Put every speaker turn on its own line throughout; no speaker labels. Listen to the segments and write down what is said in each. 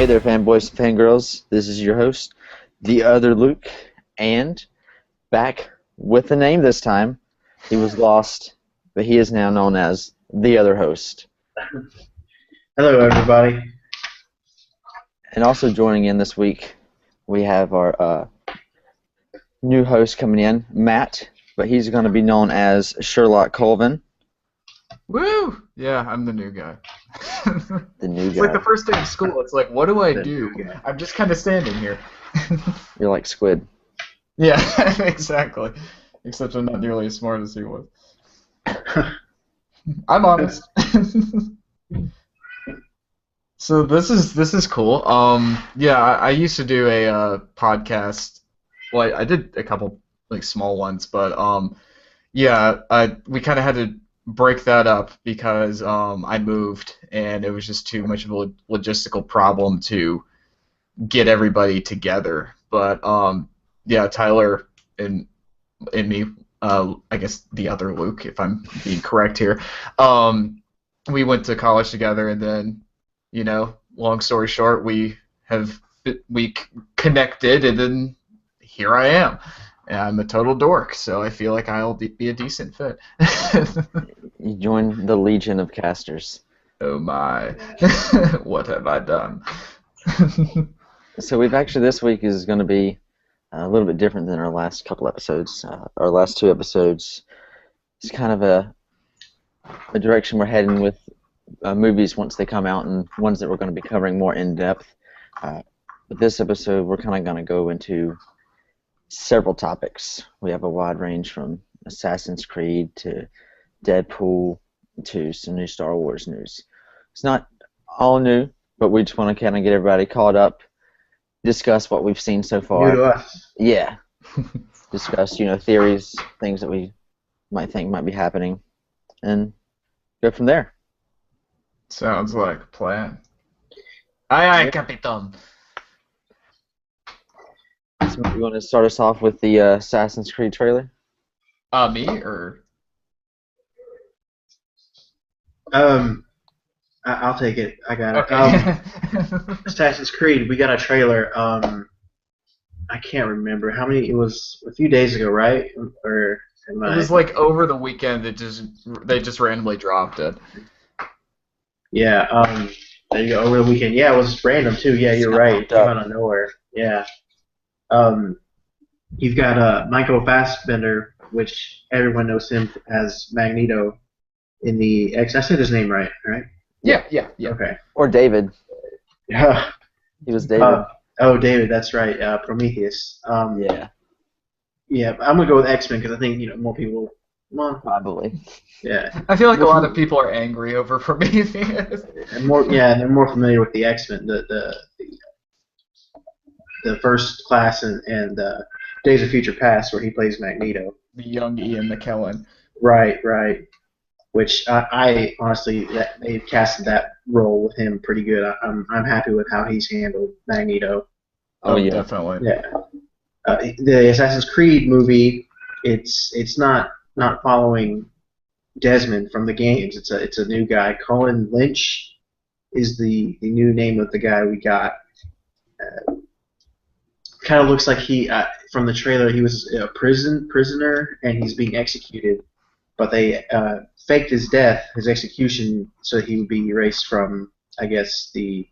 Hey there, fanboys and fangirls. This is your host, the other Luke, and back with a name this time. He was lost, but he is now known as the other host.
Hello, everybody.
And also joining in this week, we have our new host coming in, Matt, but he's going to be known as Sherlock Colvin.
Woo! Yeah, I'm the new guy.
The new
It's
guy.
like the first day of school. It's like, what do I
The
do?
new guy.
I'm just kind of standing here.
You're like Squid.
Yeah, exactly. Except I'm not nearly as smart as he was. I'm honest. So this is cool. Yeah, I used to do a podcast. Well, I did a couple like small ones, but yeah, we kind of had to break that up because I moved and it was just too much of a logistical problem to get everybody together. But yeah, Tyler and me, I guess the other Luke, if I'm being correct here, we went to college together, and then, long story short, we connected, and then here I am. And I'm a total dork, so I feel like I'll be a decent fit.
You joined the Legion of Casters.
Oh my, what have I done?
So this week is going to be a little bit different than our last couple episodes. Our last two episodes is kind of a direction we're heading with movies once they come out, and ones that we're going to be covering more in depth. But this episode, we're kind of going to go into several topics. We have a wide range from Assassin's Creed to Deadpool to some new Star Wars news. It's not all new, but we just want to kind of get everybody caught up, discuss what we've seen so far.
New to us.
Yeah. Discuss, theories, things that we might think might be happening, and go from there.
Sounds like a plan. Aye, Capitan.
So you want to start us off with the Assassin's Creed trailer?
Me or?
I'll take it. I got it.
Okay.
Assassin's Creed. We got a trailer. I can't remember how many. It was a few days ago, right? Or am
It was like over the weekend. They just randomly dropped it.
Yeah. There you go. Over the weekend. Yeah, it was random too. Yeah, you're right. It came out of nowhere. Yeah. You've got Michael Fassbender, which everyone knows him as Magneto in the X. I said his name right?
Yeah.
Okay.
Or David.
Yeah.
He was David.
David, that's right. Prometheus.
Yeah.
Yeah, I'm gonna go with X-Men because I think more people. Well,
Probably.
yeah.
I feel like a lot of people are angry over Prometheus.
And more, yeah, they're more familiar with the X-Men, the first class and Days of Future Past where he plays Magneto.
The young Ian McKellen.
Right. Which I honestly, they casted that role with him pretty good. I'm happy with how he's handled Magneto.
Oh yeah.
Definitely.
Yeah. The Assassin's Creed movie, it's not following Desmond from the games. It's a new guy. Colin Lynch is the new name of the guy we got. Kind of looks like he from the trailer he was a prisoner and he's being executed, but they faked his death, his execution, so he would be erased from, I guess, the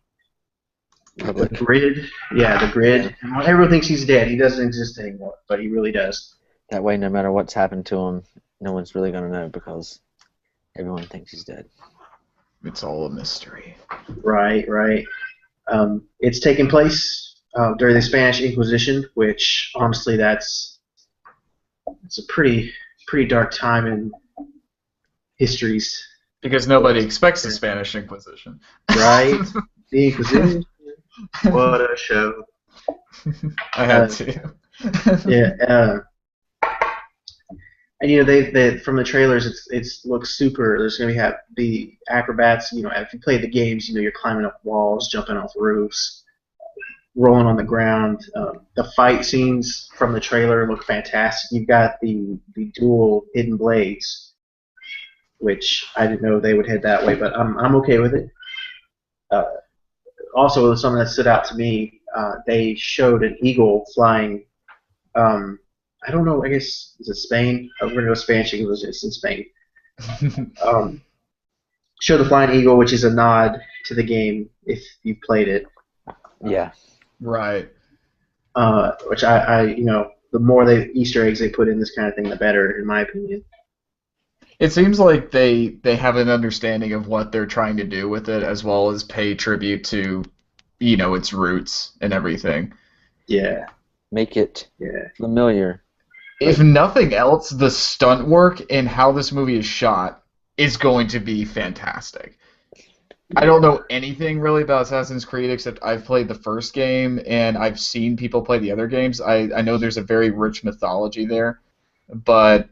grid. Yeah, the grid. Yeah. Everyone thinks he's dead. He doesn't exist anymore, but he really does.
That way, no matter what's happened to him, no one's really going to know because everyone thinks he's dead.
It's all a mystery.
Right. It's taking place during the Spanish Inquisition, which honestly, it's a pretty dark time in history's.
Because nobody expects the Spanish Inquisition.
Right. The Inquisition. What a show.
I had to.
Yeah. And they from the trailers, it looks super. There's going to be the acrobats. If you play the games, you're climbing up walls, jumping off roofs, rolling on the ground. The fight scenes from the trailer look fantastic. You've got the dual hidden blades, which I didn't know they would head that way, but I'm okay with it. also something that stood out to me. They showed an eagle flying. I don't know. I guess is it Spain? We're gonna go Spanish because it's in Spain. Um, show the flying eagle, which is a nod to the game if you've played it.
Yeah.
Right.
Which I the more Easter eggs they put in this kind of thing, the better, in my opinion.
It seems like they have an understanding of what they're trying to do with it, as well as pay tribute to, its roots and everything.
Yeah.
Make it
Yeah.
familiar.
If nothing else, the stunt work and how this movie is shot is going to be fantastic. I don't know anything really about Assassin's Creed except I've played the first game and I've seen people play the other games. I know there's a very rich mythology there, but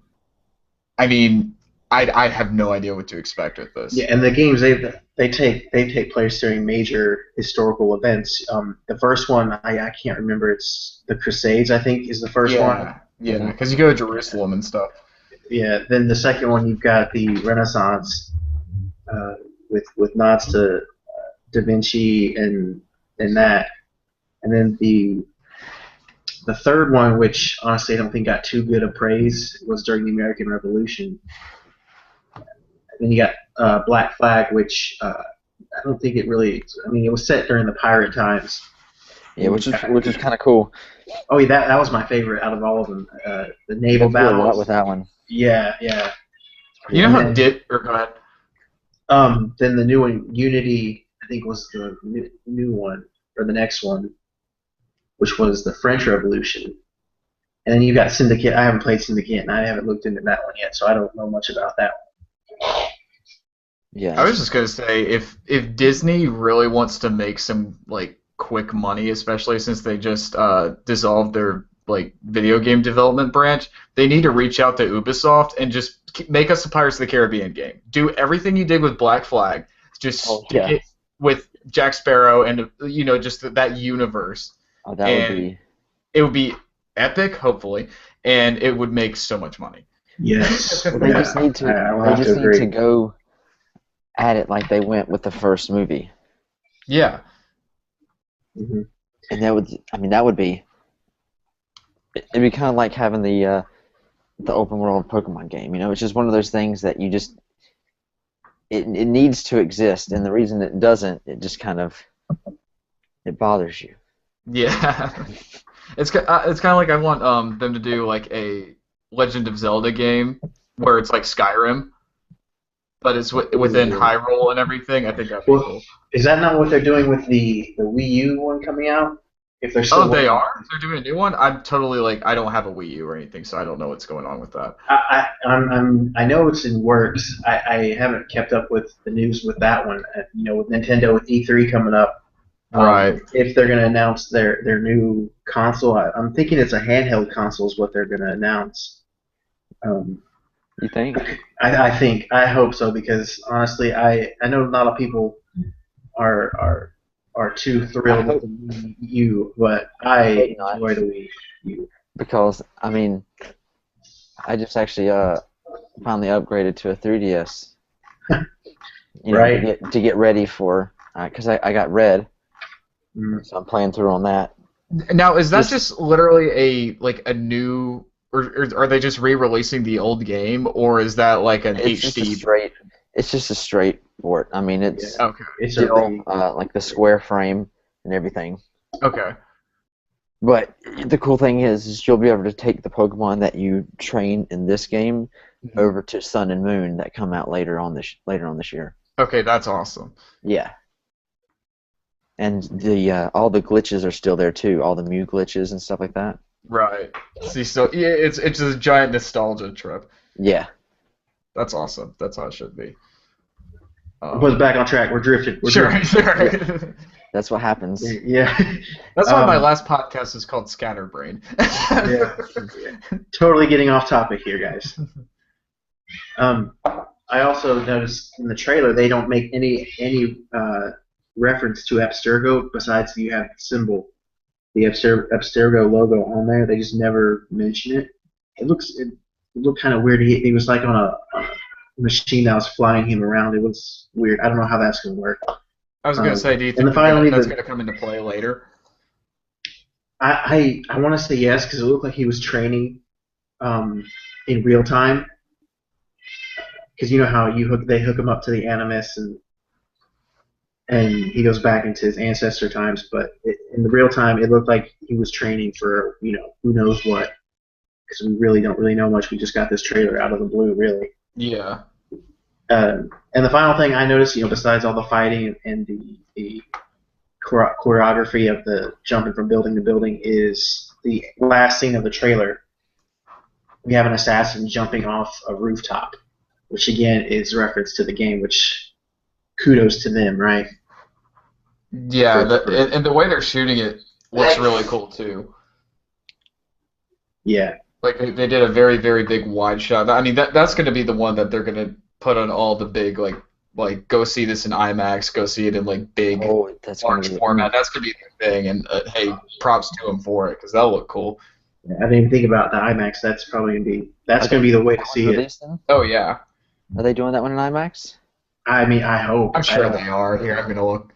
I mean, I have no idea what to expect with this.
Yeah, and the games they take place during major historical events. The first one I can't remember. It's the Crusades, I think, is the first one.
Yeah, because you go to Jerusalem and stuff.
Yeah. Then the second one you've got the Renaissance, with nods to Da Vinci and that, and then the third one, which honestly I don't think got too good of praise, was during the American Revolution. Then you got Black Flag, which I don't think it really. I mean, it was set during the pirate times.
Yeah, which is kind of cool.
Oh, yeah, that was my favorite out of all of them. The naval
They do a lot
battles.
with that one.
Yeah.
You know how or go ahead.
Then the new one, Unity, I think was the new one, or the next one, which was the French Revolution. And then you got Syndicate. I haven't played Syndicate, and I haven't looked into that one yet, so I don't know much about that one.
Yeah.
I was just gonna say if Disney really wants to make some like quick money, especially since they just dissolved their like video game development branch, they need to reach out to Ubisoft and just make us a Pirates of the Caribbean game. Do everything you did with Black Flag, just stick it with Jack Sparrow and just that universe.
Oh, that would be.
It would be epic, hopefully, and it would make so much money.
Yes.
They just need to. They just need to go at it like they went with the first movie.
Yeah.
Mm-hmm.
And that would be. It'd be kind of like having the open world Pokemon game. It's just one of those things that you just. It needs to exist, and the reason it doesn't, it just kind of. It bothers you.
Yeah. It's kind of like I want them to do like a Legend of Zelda game where it's like Skyrim, but it's within Hyrule and everything. I think that'd be cool.
Is that not what they're doing with the Wii U one coming out? If they're still
they are? They're doing a new one? I'm totally like I don't have a Wii U or anything, so I don't know what's going on with that.
I know it's in works. I haven't kept up with the news with that one. With Nintendo with E3 coming up.
Right.
If they're going to announce their new console, I'm thinking it's a handheld console is what they're going to announce.
You think?
I hope so, because honestly, I know not a lot of people are too thrilled with the Wii U, but I enjoy the Wii U.
Because I just actually finally upgraded to a 3DS.
Right.
To get ready for because I got red. So I'm playing through on that.
Now, is that just literally a new, or are they just re-releasing the old game, or is that like an HD?
It's just a straight port. It's
okay.
It's
still like the square frame and everything.
Okay.
But the cool thing is you'll be able to take the Pokemon that you train in this game over to Sun and Moon that come out later on this year.
Okay, that's awesome.
Yeah. And the all the glitches are still there too, all the Mew glitches and stuff like that.
Right. See, so yeah, it's a giant nostalgia trip.
Yeah.
That's awesome. That's how it should be.
Put us back on track. We're drifting.
Sure.
Yeah. That's what happens.
Yeah.
That's why my last podcast is called Scatterbrain.
Yeah. Totally getting off topic here, guys. I also noticed in the trailer they don't make any reference to Abstergo besides you have the symbol, the Abstergo logo on there. They just never mention it. It looked kind of weird. He was like on a machine that was flying him around. It was weird. I don't know how that's gonna work.
I was gonna say, do you
And
think
the finally
that's
the
gonna come into play later?
I want to say yes because it looked like he was training um, in real time. Because you know how they hook him up to the Animus and he goes back into his ancestor times, but in the real time it looked like he was training for who knows what. Because we really don't really know much. We just got this trailer out of the blue, really.
Yeah.
And the final thing I noticed, besides all the fighting and the choreography of the jumping from building to building, is the last scene of the trailer. We have an assassin jumping off a rooftop, which again is reference to the game, which kudos to them, right?
Yeah, and the way they're shooting it looks really cool too.
Yeah.
Like they did a very, very big wide shot. I mean, that's going to be the one that they're going to put on all the big like go see this in IMAX, go see it in like big
that's
large format. That's going to be the thing. And hey, props to them for it because that'll look cool.
Yeah, I didn't even think about the IMAX. That's probably gonna be the way to see it.
Then?
Oh yeah.
Are they doing that one in IMAX?
I mean, I hope.
I'm sure they are. Here, I'm gonna look.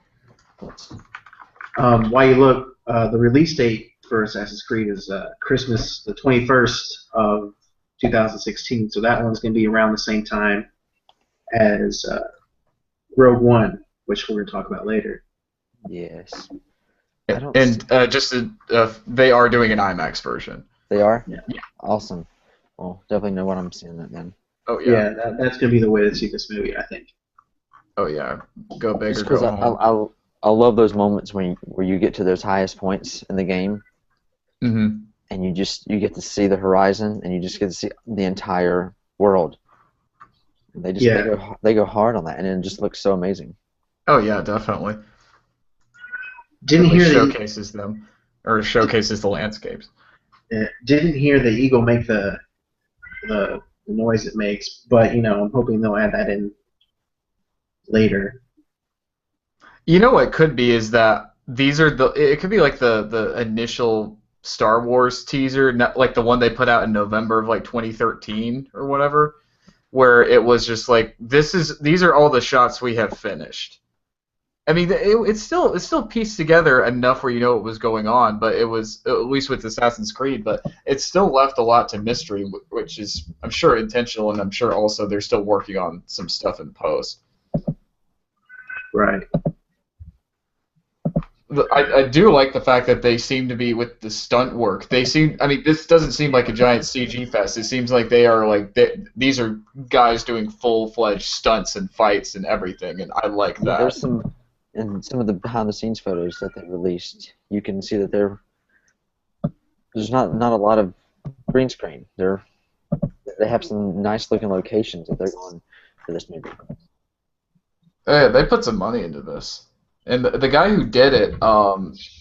While you look, the release date for Assassin's Creed is Christmas, the 21st of 2016. So that one's going to be around the same time as Rogue One, which we're going to talk about later.
Yes.
And they are doing an IMAX version.
They are?
Yeah.
Awesome. Well, definitely know what I'm seeing that then.
Oh yeah.
Yeah, that's going to be the way to see this movie, I think.
Oh yeah. Go big or go home.
I love those moments where you get to those highest points in the game,
and
you get to see the horizon, and you just get to see the entire world. They go hard on that, and it just looks so amazing.
Oh yeah, definitely. Showcases them, or showcases the landscapes.
Didn't hear the eagle make the noise it makes, but I'm hoping they'll add that in later.
You know what could be is that it could be like the initial Star Wars teaser, like the one they put out in November of like 2013 or whatever, where it was just like these are all the shots we have finished. I mean, it's still pieced together enough where you know what was going on, but it was at least with Assassin's Creed, but it still left a lot to mystery, which is I'm sure intentional, and I'm sure also they're still working on some stuff in post.
Right.
I do like the fact that they seem to be with the stunt work. I mean, this doesn't seem like a giant CG fest. It seems like they are these are guys doing full-fledged stunts and fights and everything, and I like that.
There's some of the behind-the-scenes photos that they released. You can see that there's not a lot of green screen. They have some nice-looking locations that they're going for this movie.
Yeah, they put some money into this. And the guy who did it,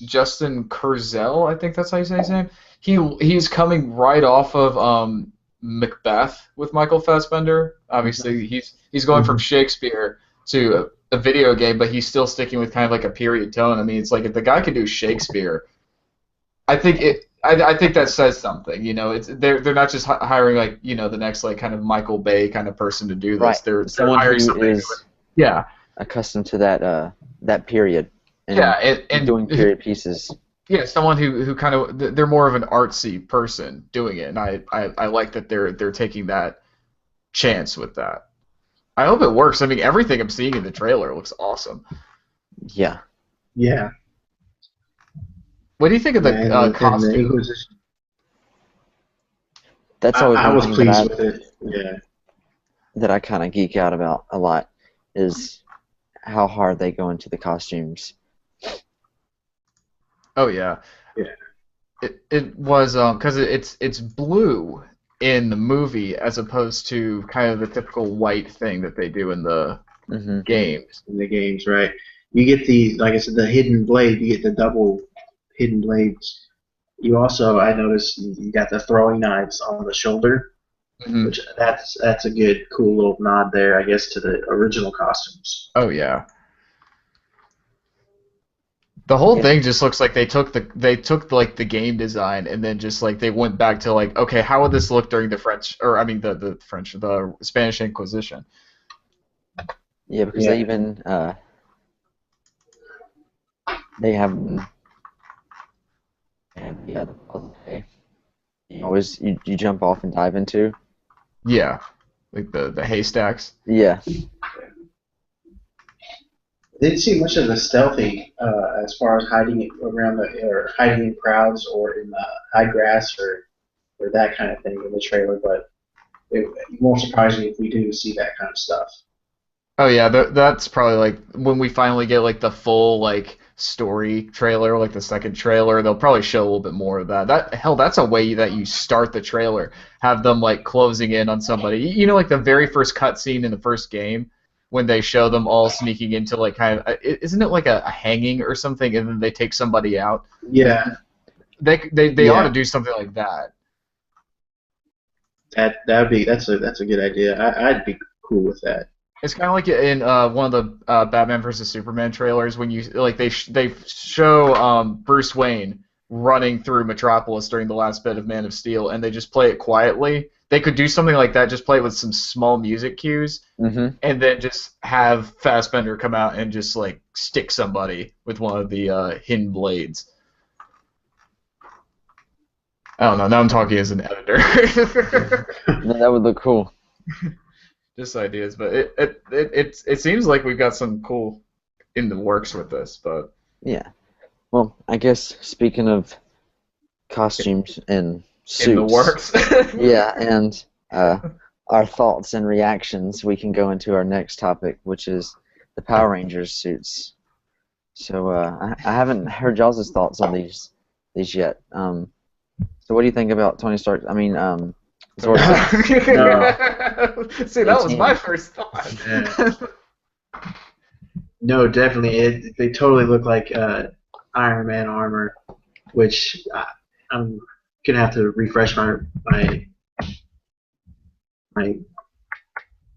Justin Kurzel, I think that's how you say his name. He's coming right off of Macbeth with Michael Fassbender. Obviously, he's going from Shakespeare to a video game, but he's still sticking with kind of like a period tone. I mean, it's like if the guy could do Shakespeare, I think that says something. They're not just hiring like the next like kind of Michael Bay kind of person to do this.
Right.
They're
Someone
hiring
who
somebody
is accustomed to that period. And doing period pieces.
Yeah, someone who kind of they're more of an artsy person doing it, and I like that they're taking that chance with that. I hope it works. I mean, everything I'm seeing in the trailer looks awesome.
Yeah.
Yeah.
What do you think of the costume?
That's always
I was pleased with it. Yeah.
That I kind of geek out about a lot is how hard they go into the costumes.
Oh yeah.
Yeah.
It was because it's blue in the movie as opposed to kind of the typical white thing that they do in the games.
In the games, right? You get like I said, the hidden blade. You get the double hidden blades. You also, I noticed, you got the throwing knives on the shoulder, which that's a good, cool little nod there, I guess, to the original costumes.
Oh yeah. The whole thing just looks like they took like the game design and then just like they went back to like, okay, how would this look during the the Spanish Inquisition?
Yeah, because they even they have the other puzzle you always you jump off and dive into.
Yeah, like the haystacks.
Yeah,
Didn't see much of the stealthy as far as hiding it around or hiding in crowds or in high grass or that kind of thing in the trailer, but it won't surprise me if we do see that kind of stuff.
Oh yeah, that's probably like when we finally get like the full like story trailer, like the second trailer, they'll probably show a little bit more of that. That's a way that you start the trailer. Have them like closing in on somebody. You know, like the very first cutscene in the first game when they show them all sneaking into like kind of isn't it like a hanging or something, and then they take somebody out.
Yeah,
They ought to do something like that.
that's a good idea. I'd be cool with that.
It's kind of like in one of the Batman versus Superman trailers when you like they show Bruce Wayne running through Metropolis during the last bit of Man of Steel, and they just play it quietly. They could do something like that, just play it with some small music cues, and then just have Fassbender come out and just like stick somebody with one of the hidden blades. I don't know. Now I'm talking as an editor.
that would look cool.
Just ideas, but it seems like we've got some cool in the works with this, but
yeah. Well, I guess speaking of costumes and suits,
in the works.
yeah, and our thoughts and reactions, we can go into our next topic, which is the Power Rangers suits. So I haven't heard y'all's thoughts on these yet. So what do you think about Tony Stark? I mean, Zordon.
See, that was my first thought.
Yeah. No, definitely. They totally look like Iron Man armor, which I'm gonna have to refresh my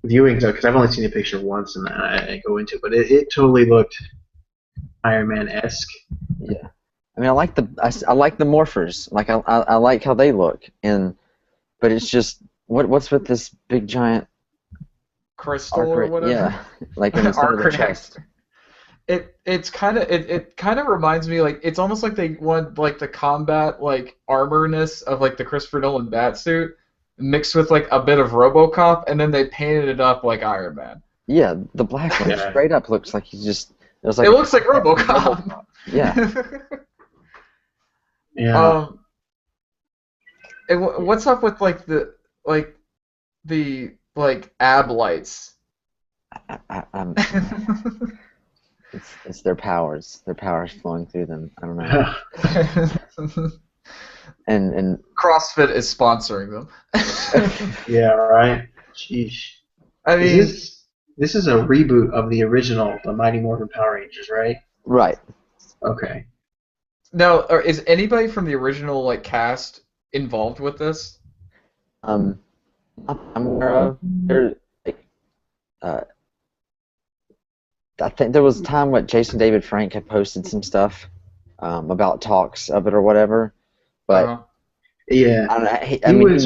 viewing because I've only seen the picture once and I go into it, but it totally looked Iron Man-esque.
Yeah. I mean, I like the morphers. Like I like how they look, but it's just what's with this big giant
crystal or whatever?
Yeah, like in the center of the chest.
It kind of reminds me, like, it's almost like they want like the combat like armorness of like the Christopher Nolan Batsuit mixed with like a bit of RoboCop, and then they painted it up like Iron Man.
Yeah, the black one straight up looks like he's just. It
looks like RoboCop.
Yeah.
Yeah.
And what's up with like the ab lights?
It's their powers. Their powers flowing through them. I don't know. and
CrossFit is sponsoring them.
Yeah, right. Sheesh.
I mean,
this is a reboot of the original, the Mighty Morphin Power Rangers, right?
Right.
Okay.
Now, is anybody from the original like cast involved with this?
I'm aware of. I think there was a time when Jason David Frank had posted some stuff about talks of it or whatever, but
yeah,
I mean,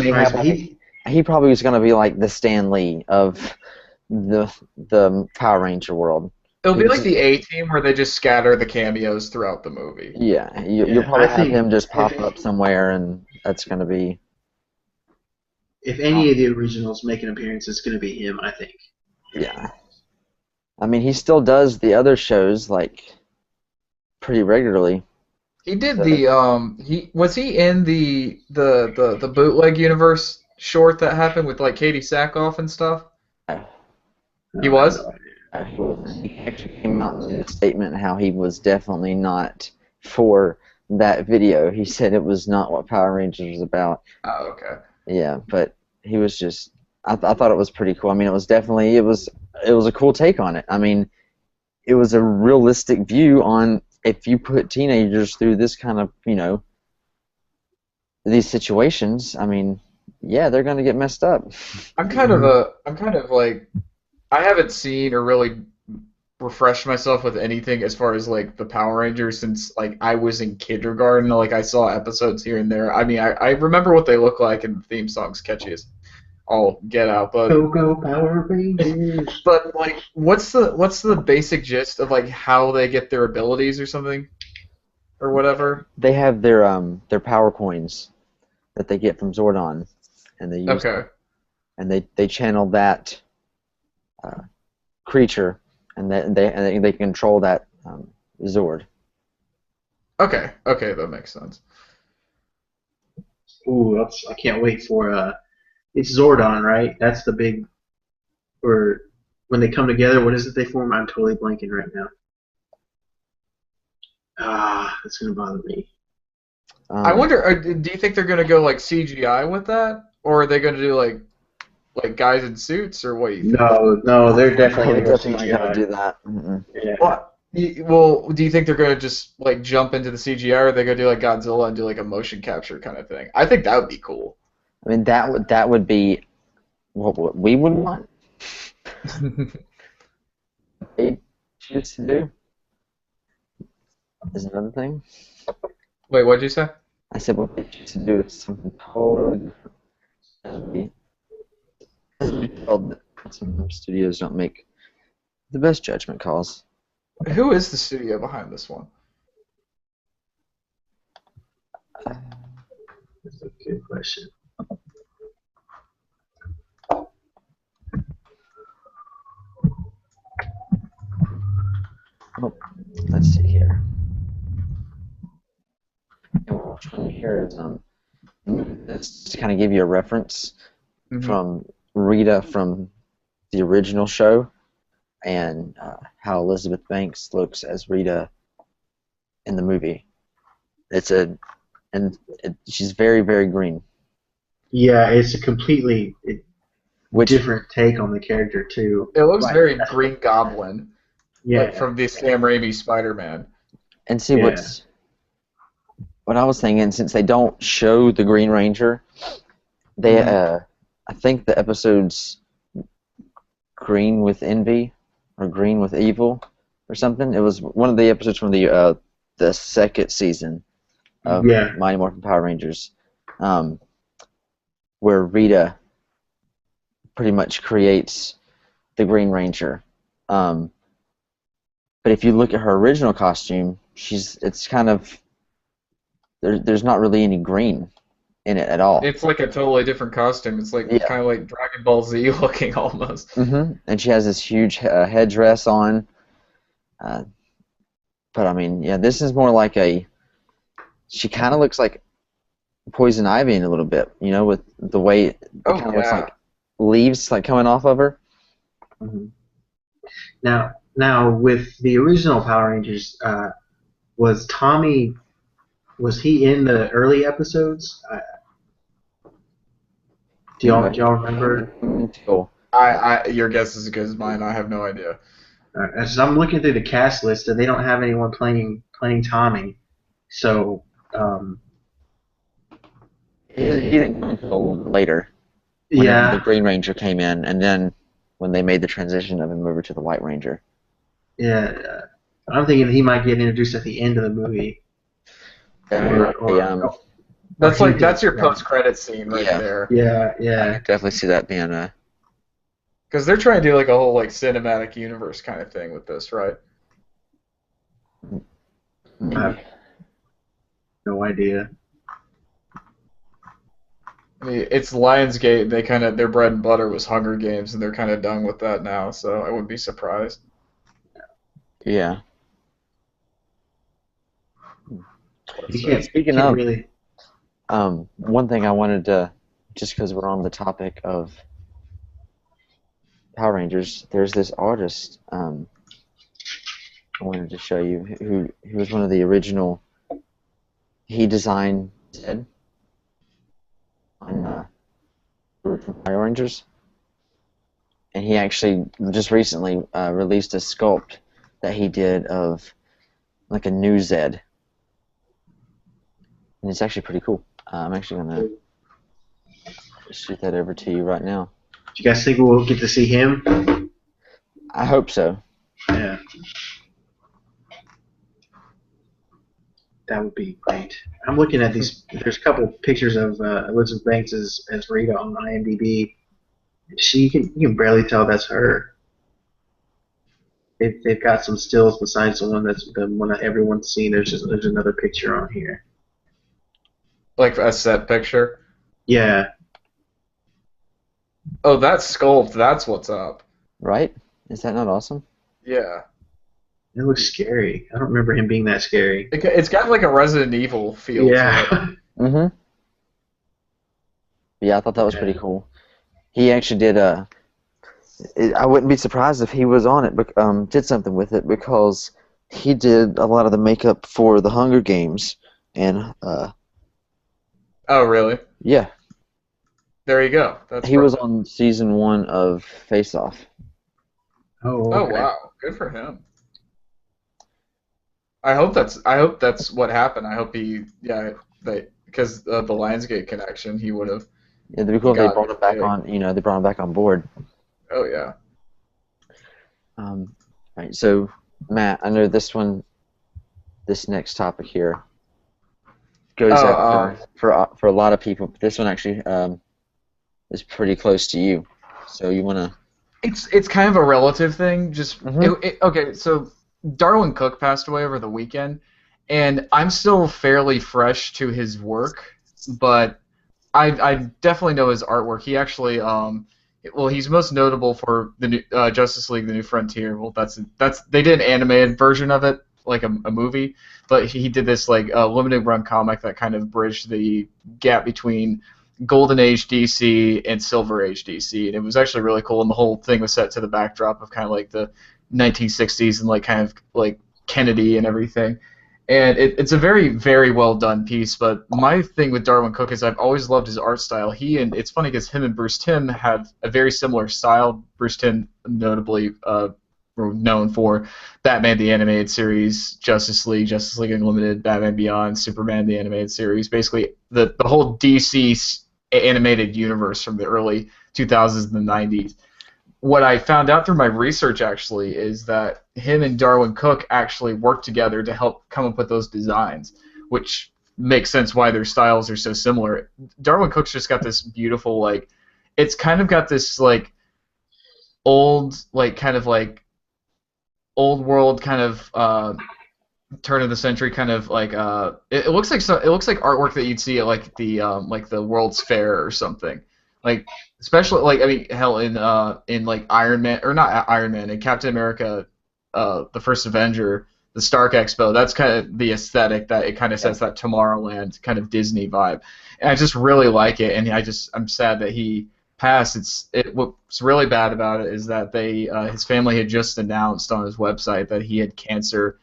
he probably was going to be like the Stan Lee of the Power Ranger world.
It'll be like the A-Team where they just scatter the cameos throughout the movie.
Yeah, you'll probably have him just pop up somewhere, and that's going to be.
If any of the originals make an appearance, it's going to be him, I think.
Yeah. I mean, he still does the other shows like pretty regularly.
He did was he in the bootleg universe short that happened with like Katie Sackhoff and stuff? He was?
He actually came out in a statement how he was definitely not for that video. He said it was not what Power Rangers was about.
Oh, okay.
Yeah, but he was just. I thought it was pretty cool. I mean, it was a cool take on it. I mean, it was a realistic view on if you put teenagers through this kind of, these situations. I mean, yeah, they're gonna get messed up.
I'm kind of like, I haven't seen or really refreshed myself with anything as far as like the Power Rangers since like I was in kindergarten. Like I saw episodes here and there. I mean, I remember what they look like, and the theme song's catchy as all get out. But
Go Power Rangers.
But like, what's the basic gist of like how they get their abilities or something? or whatever.
They have their power coins that they get from Zordon, and they use
Okay.
and they channel that creature, and they control that Zord.
Okay. Okay, that makes sense.
Ooh, I can't wait for it's Zordon, right? That's the big or when they come together. What is it they form? I'm totally blanking right now. Ah, that's gonna bother me.
I
Um,
wonder, do you think they're gonna go like CGI with that, or are they gonna do like guys in suits, or what do you think?
No, no, they're
they're
definitely
probably
gonna go
definitely not gonna
CGI.
do that. Mm-mm.
Yeah.
Well, do you think they're gonna just like jump into the CGI, or are they gonna do like Godzilla and do like a motion capture kind of thing? I think that would be cool.
I mean, that would be what we would want. They choose to do is another thing.
Wait, what'd you say?
I said what they choose to do is something totally different. As we told that some studios don't make the best judgment calls.
Who is the studio behind this one?
That's a good question.
Oh, let's see here. Which one here is let's just kind of give you a reference
Hmm.
from Rita from the original show and how Elizabeth Banks looks as Rita in the movie. It's a and she's very very green,
Yeah, it's a completely
which
different take on the character too.
It looks
Like,
very Green Goblin, like
yeah,
from the Sam Raimi Spider-Man.
and see
yeah.
what I was thinking since they don't show the Green Ranger, they
Hmm.
I think the episode's Green with Envy or Green with Evil or something. It was one of the episodes from the second season of
Yeah,
Mighty Morphin Power Rangers, um, where Rita pretty much creates the Green Ranger. Um, but if you look at her original costume, it's kind of there's not really any green in it at all.
It's like a totally different costume. It's like
Yeah.
kind of like Dragon Ball Z looking almost.
And she has this huge headdress on. Uh, but I mean, yeah, this is more like she kind of looks like Poison Ivy in a little bit, with the way it
Oh
kind of looks
yeah.
like leaves like coming off of her.
hmm now with the original Power Rangers, was Tommy was he in the early episodes? Do y'all remember?
Until
Your guess is as good as mine. I have no idea.
As I'm looking through the cast list, and they don't have anyone playing Tommy. So
he didn't come until later, whenever the
yeah,
Green Ranger came in, and then when they made the transition of him over to the White Ranger.
yeah. I'm thinking he might get introduced at the end of the movie, or
Definitely,
or or he could.
That's your post-credit scene right
yeah,
there.
Yeah,
I
yeah.
could definitely see that being a
Because they're trying to do like a whole like cinematic universe kind of thing with this, right?
I
maybe.
have no idea.
I mean, it's Lionsgate. They kind of their bread and butter was Hunger Games, and they're kind of done with that now. So I wouldn't be surprised.
Yeah.
You
So
can't
speaking
can't
of,
really.
one thing I wanted to, just because we're on the topic of Power Rangers, there's this artist I wanted to show you who was one of the original. He designed Zed on Power Rangers, and he actually just recently released a sculpt that he did of like a new Zed, and it's actually pretty cool. I'm actually gonna shoot that over to you right now.
Do you guys think we'll get to see him?
I hope so.
Yeah, that would be great. I'm looking at these. There's a couple pictures of Elizabeth Banks as Rita on IMDb. You can barely tell that's her. they've got some stills besides the one that everyone's seen. There's another picture on here.
Like a set picture.
Yeah,
Oh, that sculpt. That's what's up.
Right? Is that not awesome?
Yeah.
it looks scary. I don't remember him being that scary.
It's got like a Resident Evil feel to it.
Yeah.
Mm-hmm. Yeah, I thought that was pretty cool. He actually did I wouldn't be surprised if he was on it, but did something with it because he did a lot of the makeup for the Hunger Games, and
Oh, really?
yeah,
There you go. That's
he was
perfect.
on season 1 of Face Off.
Oh,
Oh,
okay.
wow. Good for him. I hope that's what happened. I hope because of the Lionsgate connection, he would have
Yeah, it'd be cool if they
gotten
brought
a
him back
gig.
on. They brought him back on board.
Oh yeah.
Right. So, Matt, I know this next topic here goes
Oh,
out for a lot of people, but this one actually is pretty close to you. So you wanna?
it's kind of a relative thing.
Mhm.
Okay, so Darwin Cook passed away over the weekend, and I'm still fairly fresh to his work, but I definitely know his artwork. He actually well, he's most notable for the new Justice League: The New Frontier. Well, that's they did an animated version of it, like a movie, but he did this like limited run comic that kind of bridged the gap between Golden Age DC and Silver Age DC, and it was actually really cool. And the whole thing was set to the backdrop of kind of like the 1960s and like kind of like Kennedy and everything. And it's a very, very well done piece. But my thing with Darwin Cook is I've always loved his art style. It's funny because him and Bruce Timm have a very similar style. Bruce Timm, notably known for Batman the Animated Series, Justice League Unlimited, Batman Beyond, Superman the Animated Series. Basically, the whole DC animated universe from the early 2000s and the 90s. What I found out through my research actually is that him and Darwin Cook actually worked together to help come up with those designs, which makes sense why their styles are so similar. Darwin Cook's just got this beautiful like it's kind of got this like old like kind of like old world kind of turn of the century kind of like it looks like it looks like artwork that you'd see at like the World's Fair or something. Like especially like I mean hell in like Iron Man or not Iron Man in Captain America the First Avenger, the Stark Expo, that's kind of the aesthetic that it kind of sets that Tomorrowland kind of Disney vibe. And I just really like it, and I'm sad that he passed. What's really bad about it is that his family had just announced on his website that he had cancer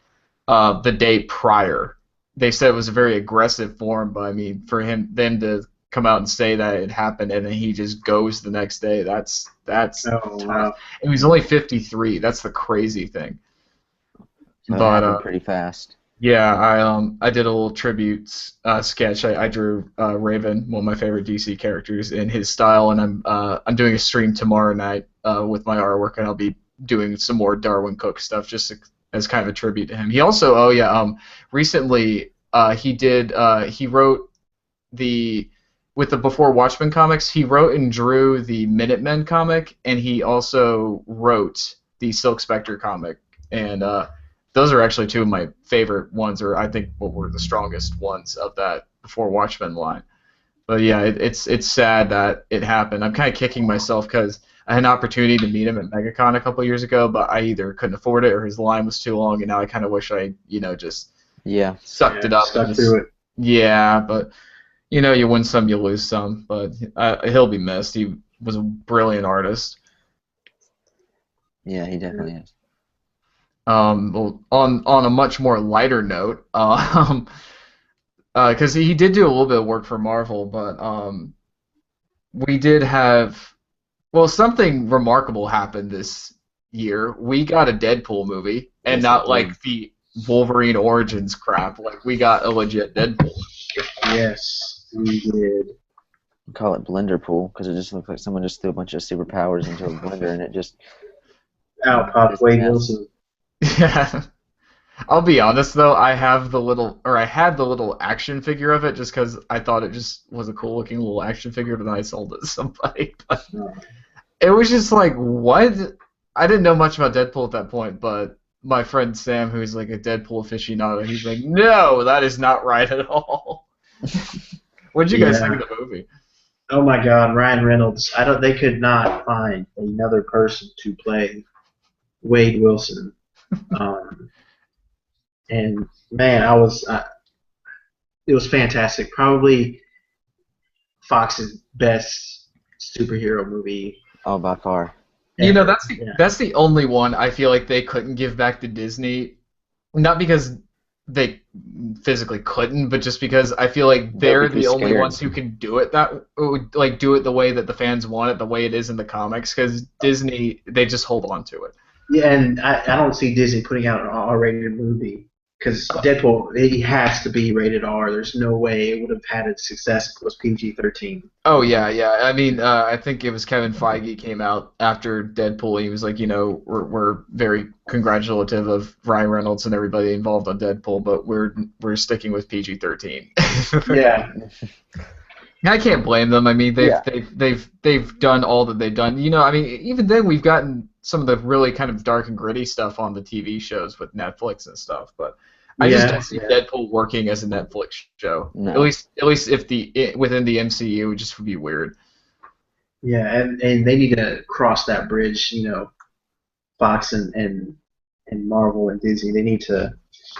the day prior. They said it was a very aggressive form, but I mean, for them to come out and say that it happened and then he just goes the next day, that's
Oh,
tough.
wow.
And he's only 53. That's the crazy thing.
So it
But
happened pretty fast.
yeah, I did a little tribute sketch. I drew Raven, one of my favorite DC characters, in his style, and I'm doing a stream tomorrow night with my artwork, and I'll be doing some more Darwin Cook stuff just as kind of a tribute to him. He also, recently he wrote the with the Before Watchmen comics. He wrote and drew the Minutemen comic, and he also wrote the Silk Spectre comic, and those are actually two of my favorite ones, or I think what were the strongest ones of that Before Watchmen line. But yeah, it's sad that it happened. I'm kind of kicking myself because I had an opportunity to meet him at MegaCon a couple years ago, but I either couldn't afford it or his line was too long, and now I kind of wish I, just
Yeah.
sucked it up and
Stuck through it.
yeah, but you win some, you lose some. But he'll be missed. He was a brilliant artist.
Yeah, he definitely is.
Well, on a much more lighter note, because he did do a little bit of work for Marvel, but we did have something remarkable happened this year. We got a Deadpool movie, and
Yes,
not
we did.
like the Wolverine Origins crap. Like we got a legit Deadpool.
Yes, we did.
We call it blender pool because it just looks like someone just threw a bunch of superpowers into a blender and it just
Out popped
just
Wade
mess.
Wilson.
Yeah. I'll be honest though, I had the little action figure of it just because I thought it just was a cool looking little action figure, but then I sold it to somebody. But
Oh,
it was just like, what? I didn't know much about Deadpool at that point, but my friend Sam, who's like a Deadpool aficionado, he's like, no, that is not right at all. What did you guys think
Yeah.
of the movie?
Oh my God, Ryan Reynolds. I don't. They could not find another person to play Wade Wilson. Um, and man, it was fantastic. Probably Fox's best superhero movie.
Oh, by far.
You know,
Ever. Yeah.
that's the only one I feel like they couldn't give back to Disney. Not because they physically couldn't, but just because I feel like
They'll
they're
be too
the only
scared.
ones who can do it like do it the way that the fans want it, the way it is in the comics. Because Disney, they just hold on to it.
Yeah, and I don't see Disney putting out an R-rated movie because Deadpool he has to be rated R. There's no way it would have had its success if it was PG-13.
Oh yeah, yeah. I mean, I think it was Kevin Feige came out after Deadpool. He was like, you know, we're very congratulative of Ryan Reynolds and everybody involved on Deadpool, but we're sticking with PG-13.
Yeah,
I can't blame them. I mean,
Yeah.
they've done all that they've done. You know, I mean, even then we've gotten some of the really kind of dark and gritty stuff on the TV shows with Netflix and stuff, but I just don't see
yeah.
Deadpool working as a Netflix show.
No.
At least if within the MCU, it just would be weird.
Yeah, and they need to cross that bridge. You know, Fox and Marvel and Disney. They need to.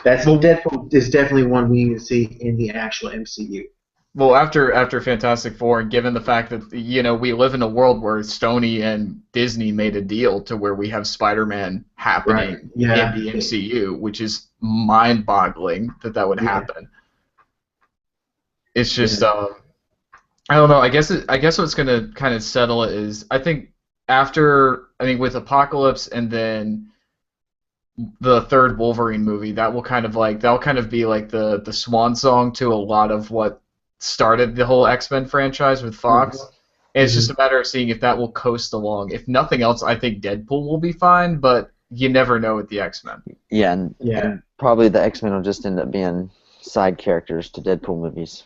That's
Well,
Deadpool is definitely one we need to see in the actual MCU.
Well, after Fantastic Four, and given the fact that you know we live in a world where Sony and Disney made a deal to where we have Spider-Man happening
Right. Yeah.
in the MCU, which is mind-boggling that would
Yeah.
happen. It's just
Yeah.
I don't know. I guess what's gonna kind of settle it is I think with Apocalypse and then the third Wolverine movie that'll kind of be like the swan song to a lot of what started the whole X-Men franchise with Fox. And it's just a matter of seeing if that will coast along. If nothing else, I think Deadpool will be fine, but you never know with the X-Men.
Yeah,
Yeah.
and probably the X-Men will just end up being side characters to Deadpool movies.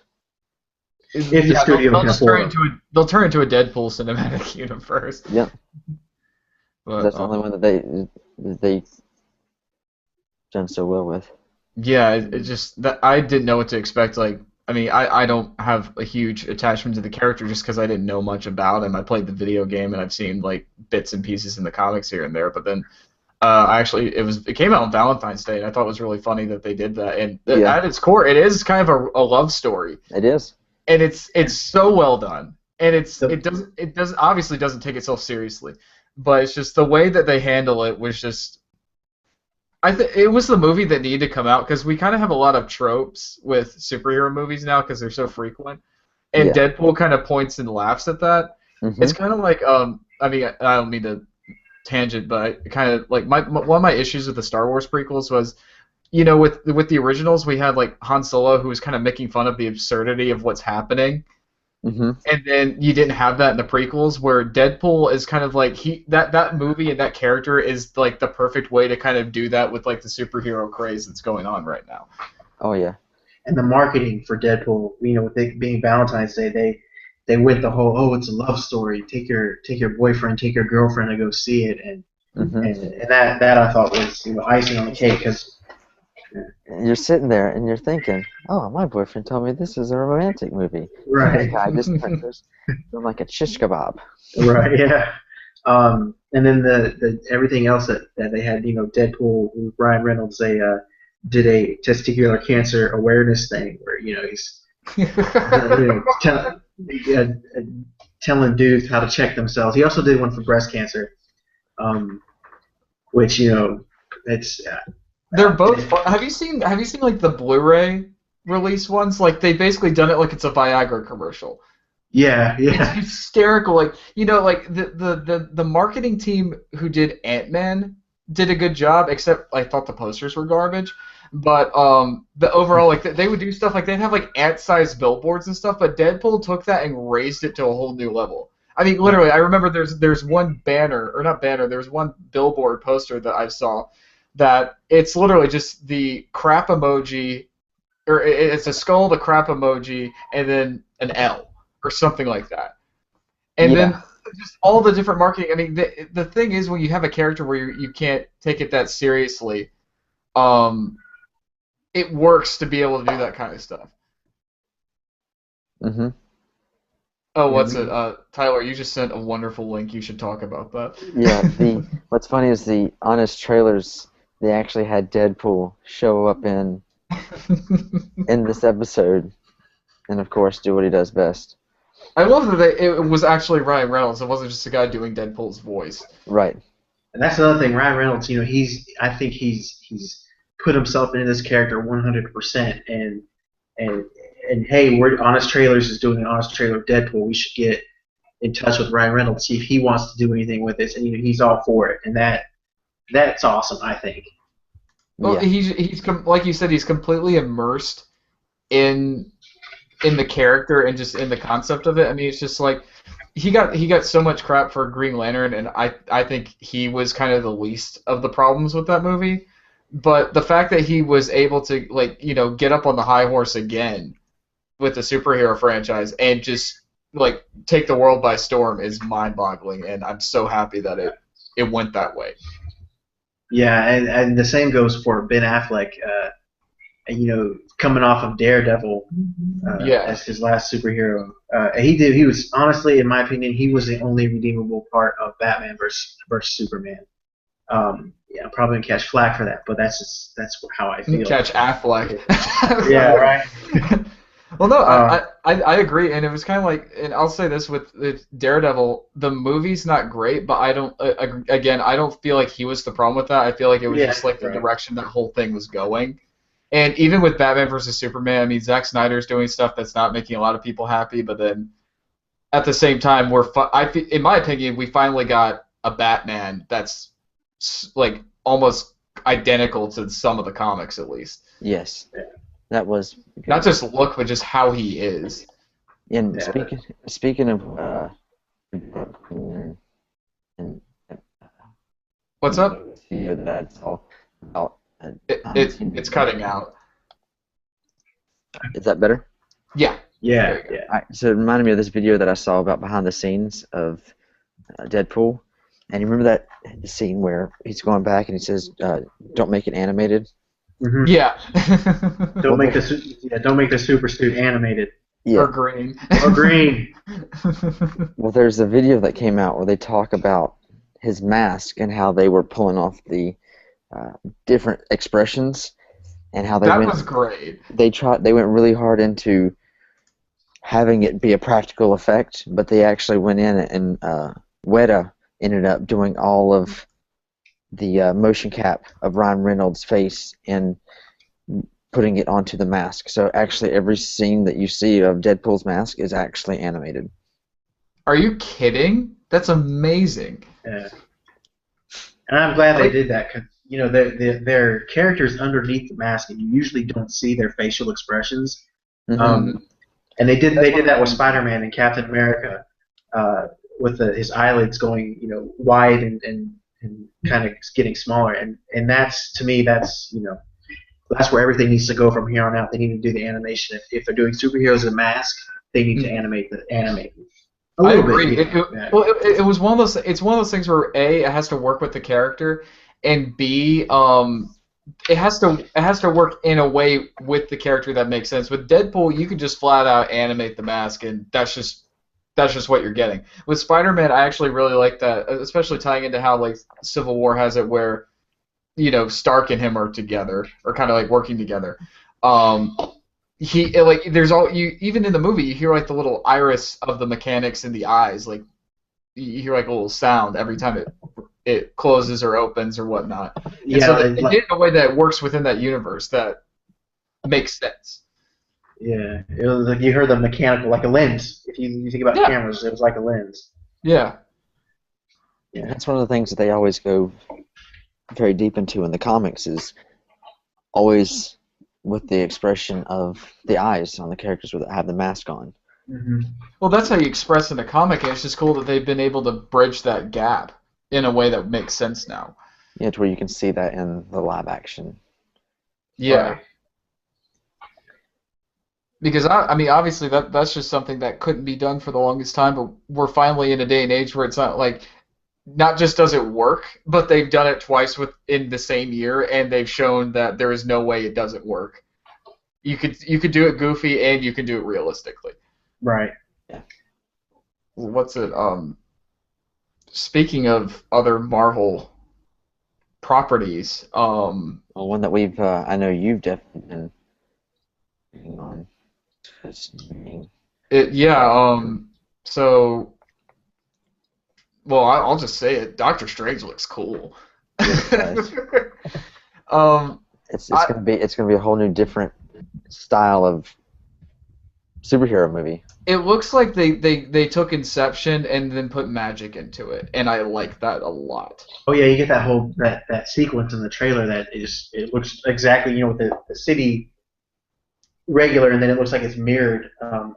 If the studio
they'll
can
just
afford
they'll turn into a Deadpool cinematic universe.
Yep.
But,
That's the only one that they've done so well with.
yeah, it just that I didn't know what to expect. Like, I mean, I don't have a huge attachment to the character just because I didn't know much about him. I played the video game and I've seen like bits and pieces in the comics here and there. But then, it came out on Valentine's Day, and I thought it was really funny that they did that. And
Yeah.
at its core, it is kind of a love story,
It is.
and it's so well done. And
The-
it doesn't obviously doesn't take itself seriously, but it's just the way that they handle it was just. It was the movie that needed to come out because we kind of have a lot of tropes with superhero movies now because they're so frequent, and
Yeah.
Deadpool kind of points and laughs at that.
Mhm.
It's kind of like I mean, I don't mean to tangent, but kind of like one of my issues with the Star Wars prequels was, you know, with the originals we had like Han Solo who was kind of making fun of the absurdity of what's happening.
Mhm.
And then you didn't have that in the prequels, where Deadpool is kind of like that movie and that character is like the perfect way to kind of do that with like the superhero craze that's going on right now.
Oh yeah.
and the marketing for Deadpool, you know, with it being Valentine's Day, they went the whole it's a love story. Take your boyfriend, take your girlfriend to go see it, and
Mhm.
and that I thought was icing on the cake because
You're sitting there and you're thinking, "Oh, my boyfriend told me this is a romantic movie."
right.
This guy just turns like a shish kebab.
Right, yeah. And then the everything else that they had, you know, Deadpool with Ryan Reynolds, they did a testicular cancer awareness thing where, you know, he's telling dudes how to check themselves. He also did one for breast cancer, which, you know, it's
They're both fun. Have you seen like the Blu-ray release ones? Like they basically done it like it's a Viagra commercial.
yeah.
It's hysterical. Like, you know, like the marketing team who did Ant-Man did a good job, except I thought the posters were garbage. But the overall, like they would do stuff like they'd have like ant-sized billboards and stuff, but Deadpool took that and raised it to a whole new level. I mean, literally, I remember there's one banner, or not banner, there's one billboard poster that I saw that it's literally just the crap emoji, or it's a skull, the crap emoji, and then an L or something like that. And
Yeah.
just all the different marketing. I mean, the thing is, when you have a character where you can't take it that seriously, um, it works to be able to do that kind of stuff.
Mm-hmm.
Oh,
Yeah,
what's it? Tyler, you just sent a wonderful link. You should talk about that.
Yeah, what's funny is the honest trailers, they actually had Deadpool show up in this episode, and of course do what he does best.
I love that it was actually Ryan Reynolds. It wasn't just a guy doing Deadpool's voice.
Right.
and that's another thing. Ryan Reynolds, I think he's put himself into this character 100%. And and hey, we're Honest Trailers is doing an Honest Trailer of Deadpool. We should get in touch with Ryan Reynolds, see if he wants to do anything with this, and he's all for it. And that's awesome, I think.
Well,
Yeah.
like you said, he's completely immersed in the character and just in the concept of it. I mean, it's just like he got so much crap for Green Lantern, and I think he was kind of the least of the problems with that movie. But the fact that he was able to get up on the high horse again with the superhero franchise and just take the world by storm is mind-boggling, and I'm so happy that it went that way.
Yeah, and the same goes for Ben Affleck. Coming off of Daredevil as his last superhero, he was honestly, in my opinion, he was the only redeemable part of Batman versus Superman. I'm probably gonna catch flack for that, but that's how I feel.
Catch Affleck.
Yeah, right.
Well, no, I agree, and it was kind of like, and I'll say this with Daredevil, the movie's not great, but I don't feel like he was the problem with that. I feel like it was just like the direction that whole thing was going. And even with Batman versus Superman, I mean, Zack Snyder's doing stuff that's not making a lot of people happy, but then at the same time, in my opinion, we finally got a Batman that's like almost identical to some of the comics, at least.
Yes. That was good.
Not just look, but just how he is.
And speaking of
What's up?
That's all about.
It's cutting out.
Is that better?
Yeah.
All right, so it reminded me of this video that I saw about behind the scenes of Deadpool. And you remember that scene where he's going back and he says, "Don't make it animated."
Mm-hmm.
Yeah.
Don't make the super suit animated.
Yeah.
Or green.
Or green.
Well, there's a video that came out where they talk about his mask and how they were pulling off the different expressions and how
that was great.
They went really hard into having it be a practical effect, but they actually went in and Weta ended up doing all of the motion cap of Ryan Reynolds' face and putting it onto the mask. So actually every scene that you see of Deadpool's mask is actually animated.
Are you kidding? That's amazing.
Yeah. And I'm glad they did that because their characters underneath the mask, and you usually don't see their facial expressions.
Mm-hmm.
And they did that with Spider-Man and Captain America, with his eyelids going wide and kind of getting smaller, and that's, to me, that's where everything needs to go from here on out. They need to do the animation. If they're doing superheroes in a mask, they need to animate.
I agree. It was one of those. It's one of those things where A, it has to work with the character, and B, it has to work in a way with the character that makes sense. With Deadpool, you can just flat out animate the mask, and that's just what you're getting. With Spider-Man, I actually really like that, especially tying into how like Civil War has it where Stark and him are together, or kind of like working together. Even in the movie you hear like the little iris of the mechanics in the eyes, like you hear like a little sound every time it closes or opens or whatnot. And so they did it in a way that works within that universe that makes sense.
Yeah, it was like you heard the mechanical, like a lens. If you think about cameras, it was like a lens.
Yeah.
Yeah, that's one of the things that they always go very deep into in the comics, is always with the expression of the eyes on the characters that have the mask on.
Mm-hmm.
Well, that's how you express in a comic, and it's just cool that they've been able to bridge that gap in a way that makes sense now.
Yeah, to where you can see that in the live action.
Yeah.
Right.
Because I mean, obviously that's just something that couldn't be done for the longest time, but we're finally in a day and age where it's not like not just does it work, but they've done it twice within the same year, and they've shown that there is no way it doesn't work. You could do it goofy and you can do it realistically.
Right.
Yeah.
What's it? Speaking of other Marvel properties,
Well, one that I know you've definitely been working on.
yeah, so I'll just say it. Doctor Strange looks cool.
Yes, it does.
um,
It's
I,
gonna be a whole new different style of superhero movie.
it looks like they took Inception and then put magic into it, and I like that a lot.
Oh yeah, you get that whole that sequence in the trailer that is it looks exactly with the city regular, and then it looks like it's mirrored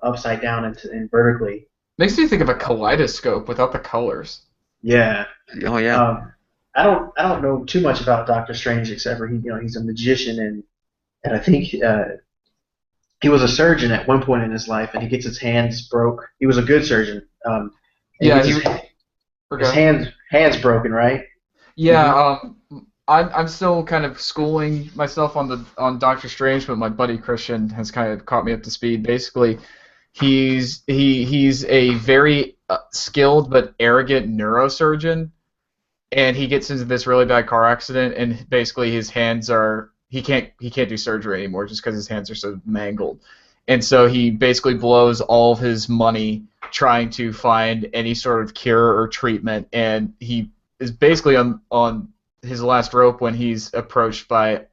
upside down and vertically.
Makes me think of a kaleidoscope without the colors.
Yeah.
Oh yeah.
I don't know too much about Doctor Strange except for he's a magician and I think he was a surgeon at one point in his life and he gets his hands broke. He was a good surgeon. And
Yeah,
he gets his
okay.
hands broken, right?
Yeah, I'm still kind of schooling myself on Doctor Strange, but my buddy Christian has kind of caught me up to speed. Basically, he's a very skilled but arrogant neurosurgeon, and he gets into this really bad car accident, and basically his hands are he can't do surgery anymore just because his hands are so mangled, and so he basically blows all of his money trying to find any sort of cure or treatment, and he is basically on his last rope when he's approached by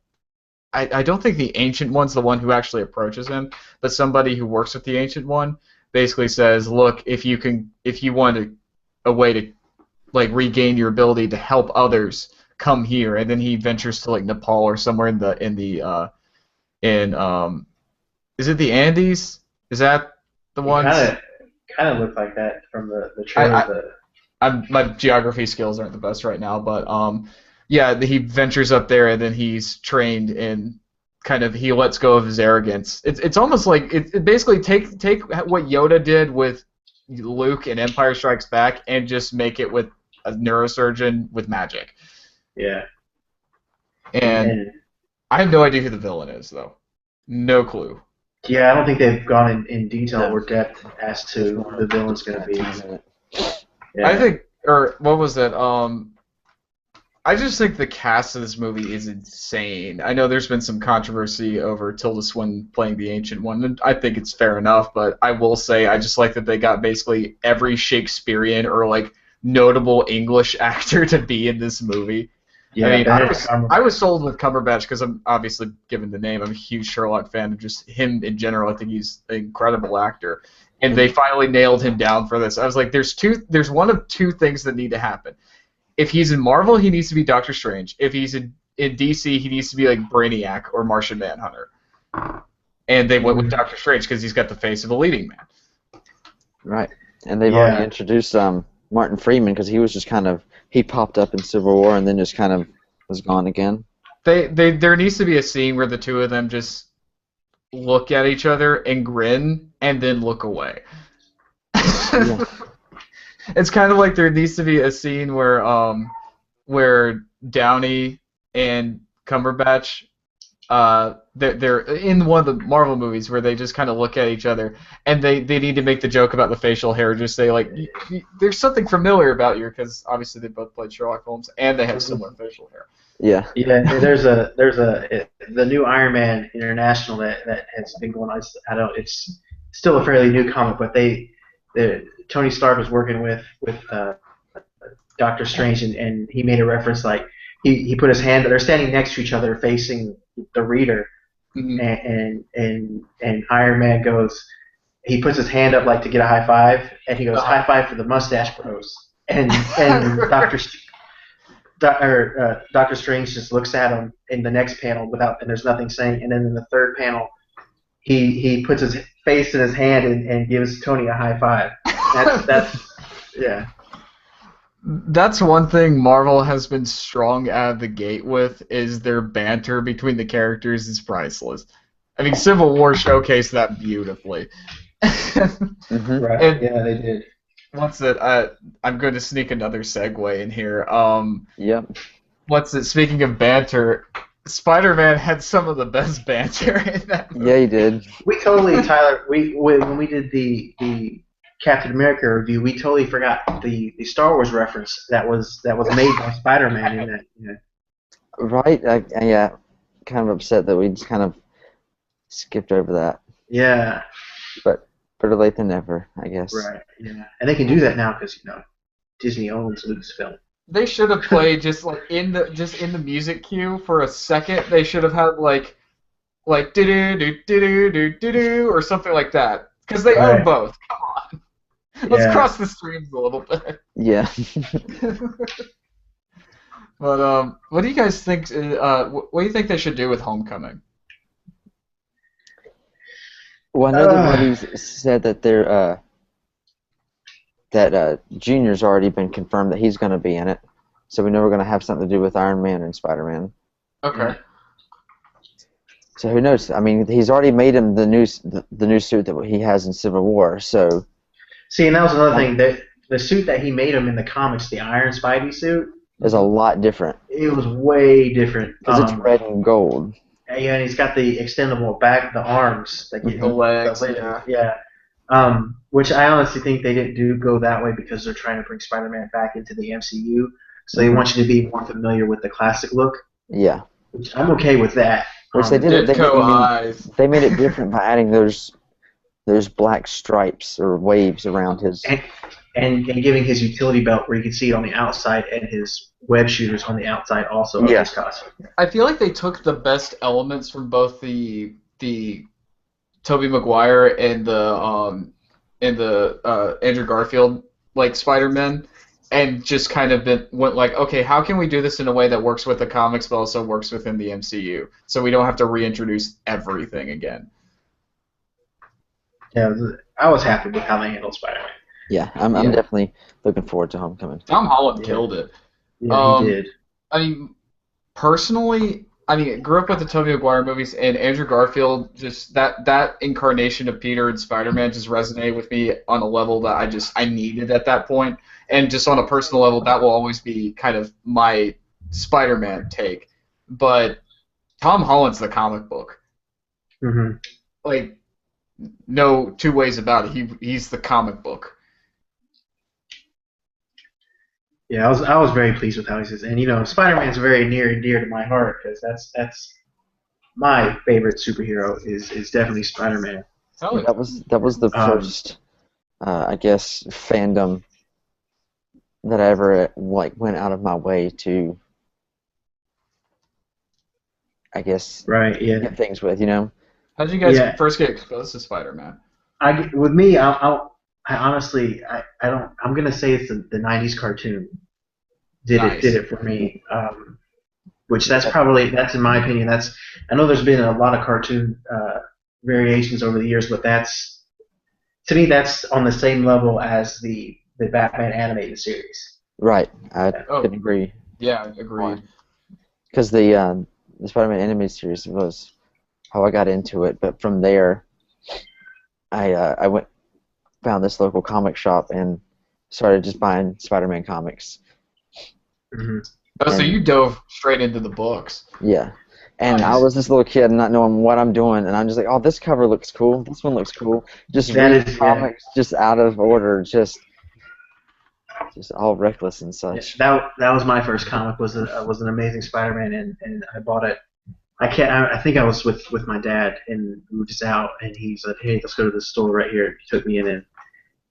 I don't think the Ancient One's the one who actually approaches him, but somebody who works with the Ancient One basically says, "Look, if you want a way to like regain your ability to help others, come here." And then he ventures to like Nepal or somewhere in is it the Andes? Is that the
It
ones?
kind of looked like that from the
I,
trailer.
I my geography skills aren't the best right now, but yeah, he ventures up there and then he's trained in kind of he lets go of his arrogance. It's almost like it basically take what Yoda did with Luke in Empire Strikes Back and just make it with a neurosurgeon with magic.
Yeah.
And
And
I have no idea who the villain is though. No clue.
yeah, I don't think they've gone in detail
No.
or depth as
There's
to
more
who the villain's going to be.
tease in it.
I
Yeah.
think, or what was it? I just think the cast of this movie is insane. I know there's been some controversy over Tilda Swinton playing the Ancient One, and I think it's fair enough, but I will say I just like that they got basically every Shakespearean or like notable English actor to be in this movie.
Yeah,
I mean,
Benedict
I was sold with Cumberbatch because I'm obviously given the name. I'm a huge Sherlock fan of just him in general. I think he's an incredible actor, and they finally nailed him down for this. I was like, there's one of two things that need to happen. If he's in Marvel, he needs to be Doctor Strange. If he's in DC, he needs to be like Brainiac or Martian Manhunter. And they went with Doctor Strange because he's got the face of a leading man.
Right. And they've
Yeah.
already introduced Martin Freeman because he was just he popped up in Civil War and then just kind of was gone again.
There needs to be a scene where the two of them just look at each other and grin and then look away.
Yeah.
It's kind of like there needs to be a scene where Downey and Cumberbatch they're in one of the Marvel movies where they just kind of look at each other and they need to make the joke about the facial hair, just say like there's something familiar about you because obviously they both played Sherlock Holmes and they have similar facial hair.
Yeah.
Yeah, there's the new Iron Man International that has been going on. I don't. It's still a fairly new comic, but Tony Stark was working with Doctor Strange, and he made a reference like he put his hand. They're standing next to each other, facing the reader,
Mm-hmm.
and Iron Man goes. He puts his hand up like to get a high five, and he goes high five for the mustache bros, and Doctor Strange just looks at him in the next panel and there's nothing saying, and then in the third panel, he puts his face in his hand and gives Tony a high five. That's yeah.
That's one thing Marvel has been strong out of the gate with is their banter between the characters is priceless. I mean, Civil War showcased that beautifully.
Mm-hmm.
Right.
And
Yeah, they did.
what's it? I'm going to sneak another segue in here.
Yep.
What's it? Speaking of banter, Spider-Man had some of the best banter in that movie.
Yeah, he did.
We totally, Tyler. We when we did the Captain America review, we totally forgot the Star Wars reference that was made by Spider-Man in that. You know.
Right? Yeah. Kind of upset that we just kind of skipped over that.
Yeah.
But better late than never, I guess.
Right. Yeah. And they can do that now because Disney owns Lucasfilm.
They should have played just in the music cue for a second. They should have had like do do do do do do do or something like that because they own
Right.
both. Come on, let's
Yeah.
cross the streams a little bit.
Yeah.
But what do you guys think? What do you think they should do with Homecoming?
Well, I know that Buddy's said that they're that Junior's already been confirmed that he's going to be in it, so we know we're going to have something to do with Iron Man and Spider-Man.
Okay.
So who knows? I mean, he's already made him the new suit that he has in Civil War. So
See, and that was another thing. That the suit that he made him in the comics, the Iron Spidey suit,
is a lot different
it was way different.
because it's red and gold.
Yeah, and he's got the extendable back, the arms that get
The legs,
yeah. Which I honestly think they didn't go that way because they're trying to bring Spider-Man back into the MCU, so they want you to be more familiar with the classic look.
Yeah.
Which I'm okay with that.
Which they did.
Ditko eyes.
They made it different by adding those black stripes or waves around his.
And giving his utility belt where you can see it on the outside and his web shooters on the outside also of his costume.
I feel like they took the best elements from both the Tobey Maguire and the Andrew Garfield like Spider-Man and just kind of went like, okay, how can we do this in a way that works with the comics but also works within the MCU so we don't have to reintroduce everything again.
Yeah, I was happy with how they handled Spider-Man.
Yeah, I'm definitely looking forward to Homecoming.
Tom Holland killed it.
Yeah, he did.
I mean, personally, I grew up with the Tobey Maguire movies, and Andrew Garfield, just that incarnation of Peter and Spider-Man just resonated with me on a level that I needed at that point. And just on a personal level, that will always be kind of my Spider-Man take. But Tom Holland's the comic book.
Mm-hmm.
Like, no two ways about it. He's the comic book.
Yeah, I was very pleased with how he says, and Spider-Man's very near and dear to my heart because that's my favorite superhero is definitely Spider-Man.
Oh, yeah.
That was the first, I guess, fandom that I ever went out of my way to, I guess, get things with,
How did you guys first get exposed to Spider-Man?
With me, I honestly, I don't. I'm gonna say it's the '90s cartoon did it for me. Which that's in my opinion. I know there's been a lot of cartoon variations over the years, but to me that's on the same level as the Batman animated series.
Right, I can agree.
Yeah, agreed.
Because the Spider-Man animated series was how I got into it, but from there, I found this local comic shop and started just buying Spider-Man comics.
Mm-hmm.
Oh, so you dove straight into the books.
Yeah. And I was this little kid not knowing what I'm doing, and I'm just like, oh, this cover looks cool. This one looks cool. Just reading comics just out of order, just all reckless and such.
Yeah, that was my first comic. Was an Amazing Spider-Man, and I bought it. I think I was with my dad, and we were just out, and he said, hey, let's go to this store right here. He took me in, and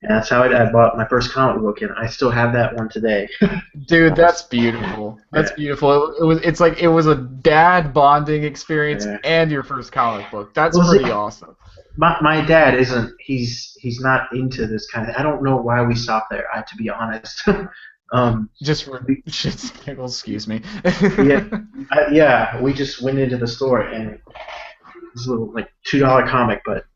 that's how I bought my first comic book, and I still have that one today.
Dude, that's beautiful. That's beautiful. It was a dad bonding experience and your first comic book. That's pretty awesome.
My dad isn't. He's not into this kind of. I don't know why we stopped there. To be honest.
Just for shits and giggles, excuse me.
We just went into the store and it was a little $2 comic, but.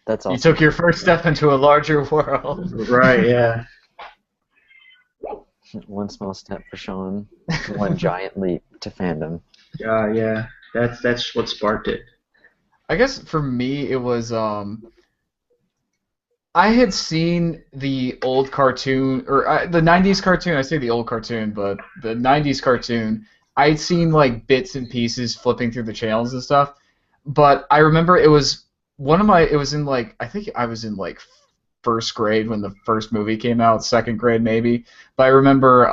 That's awesome.
You took your first step into a larger world.
Right, yeah.
One small step for Sean, one giant leap to fandom.
Yeah, that's what sparked it.
I guess for me it was I had seen the old cartoon or the '90s cartoon. I say the old cartoon, but the '90s cartoon. I'd seen like bits and pieces flipping through the channels and stuff, but I remember it was one of my. It was in like I think I was in like first grade when the first movie came out, second grade maybe. But I remember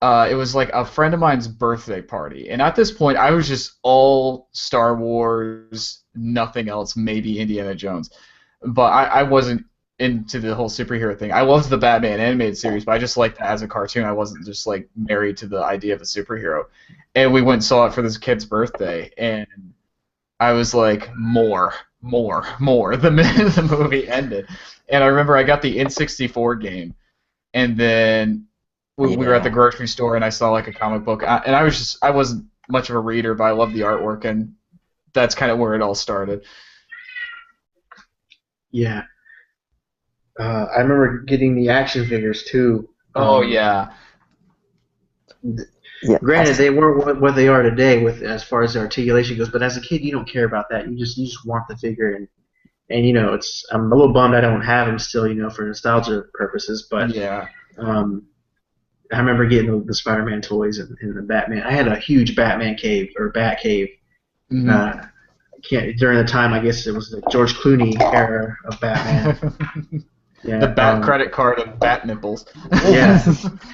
it was like a friend of mine's birthday party, and at this point, I was just all Star Wars, nothing else, maybe Indiana Jones. But I wasn't into the whole superhero thing. I loved the Batman animated series, but I just liked that as a cartoon. I wasn't just like married to the idea of a superhero. And we went and saw it for this kid's birthday, and I was like, more, more, more. The minute the movie ended, and I remember I got the N64 game, and then we were at the
Yeah.
grocery store and I saw like a comic book, and I wasn't much of a reader, but I loved the artwork, and that's kind of where it all started.
Yeah. I remember getting the action figures too.
Oh yeah,
Yeah.
Granted, they weren't what they are today with as far as the articulation goes, but as a kid, you don't care about that. You just want the figure, and it's I'm a little bummed I don't have them still, for nostalgia purposes. But
yeah.
um, I remember getting the Spider-Man toys and the Batman. I had a huge Batman cave or Bat cave.
Hmm.
Uh, during the time I guess it was the George Clooney era of Batman.
The
Yeah,
bat credit card of bat nipples.
yeah,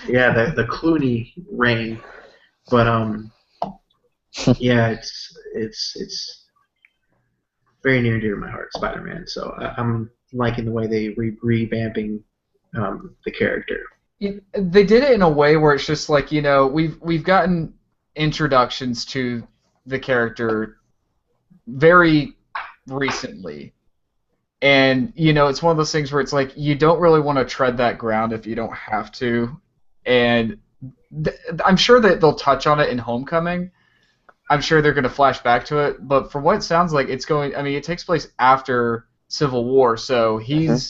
yeah. The Clooney reign, but yeah, it's very near and dear to my heart, Spider-Man. So I'm liking the way they revamping the character.
They did it in a way where it's just like we've gotten introductions to the character very recently. And it's one of those things where it's like you don't really want to tread that ground if you don't have to. And I'm sure that they'll touch on it in Homecoming. I'm sure they're going to flash back to it, but from what it sounds like, it's going. I mean, it takes place after Civil War, so
Mhm.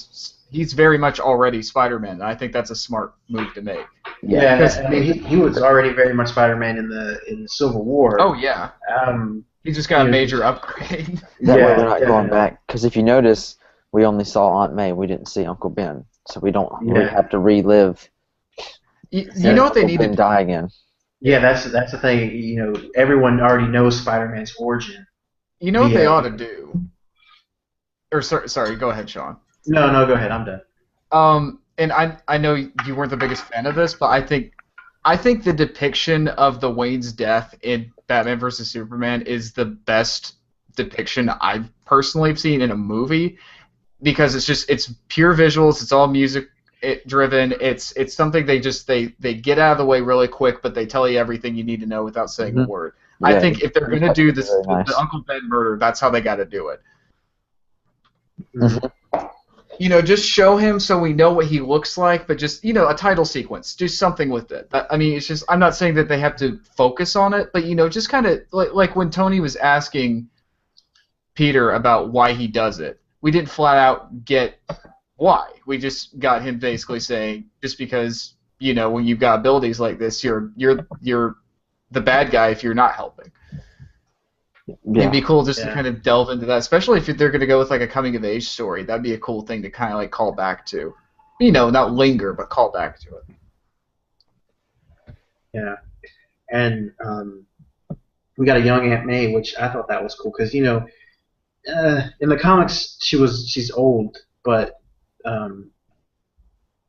he's very much already Spider-Man. And I think that's a smart move to make.
Yeah.
Because
Yeah, I mean he was already very much Spider-Man in the Civil
oh
War.
yeah,
Um,
he just got a
you know,
major upgrade.
That way we're
yeah,
not going
definitely.
back. Because if you notice, we only saw Aunt May. We didn't see Uncle Ben. So we don't
Yeah,
have to relive
You
seeing
know what they
Uncle
need to
Ben
do?
die again.
yeah. That's the thing. Everyone already knows Spider-Man's origin
You know what they
via.
ought to do? Or sorry, go ahead, Sean.
No, no, go ahead. I'm done.
And I know you weren't the biggest fan of this, but I think the depiction of the Wayne's death in Batman vs Superman is the best depiction I've personally seen in a movie because it's pure visuals, it's all music driven, it's something they get out of the way really quick, but they tell you everything you need to know without saying a
Hmm.
word. I
Yeah.
think if they're gonna
That's
do this,
very
the
nice.
Uncle Ben murder, that's how they got to do it.
Mhm.
Hmm.
Just show him so we know what he looks like, but just, a title sequence. Do something with it. I mean, it's just, I'm not saying that they have to focus on it, but, just kind of, like when Tony was asking Peter about why he does it, we didn't flat out get why. We just got him basically saying, just because, when you've got abilities like this, you're the bad guy if you're not helping. It'd
Yeah.
be cool just to
Yeah,
kind of delve into that, especially if they're going to go with like a coming of age story. That'd be a cool thing to kind of like call back to. Not linger, but call back to it.
yeah. And we got a young Aunt May, which I thought that was cool because in the comics she's old, but um,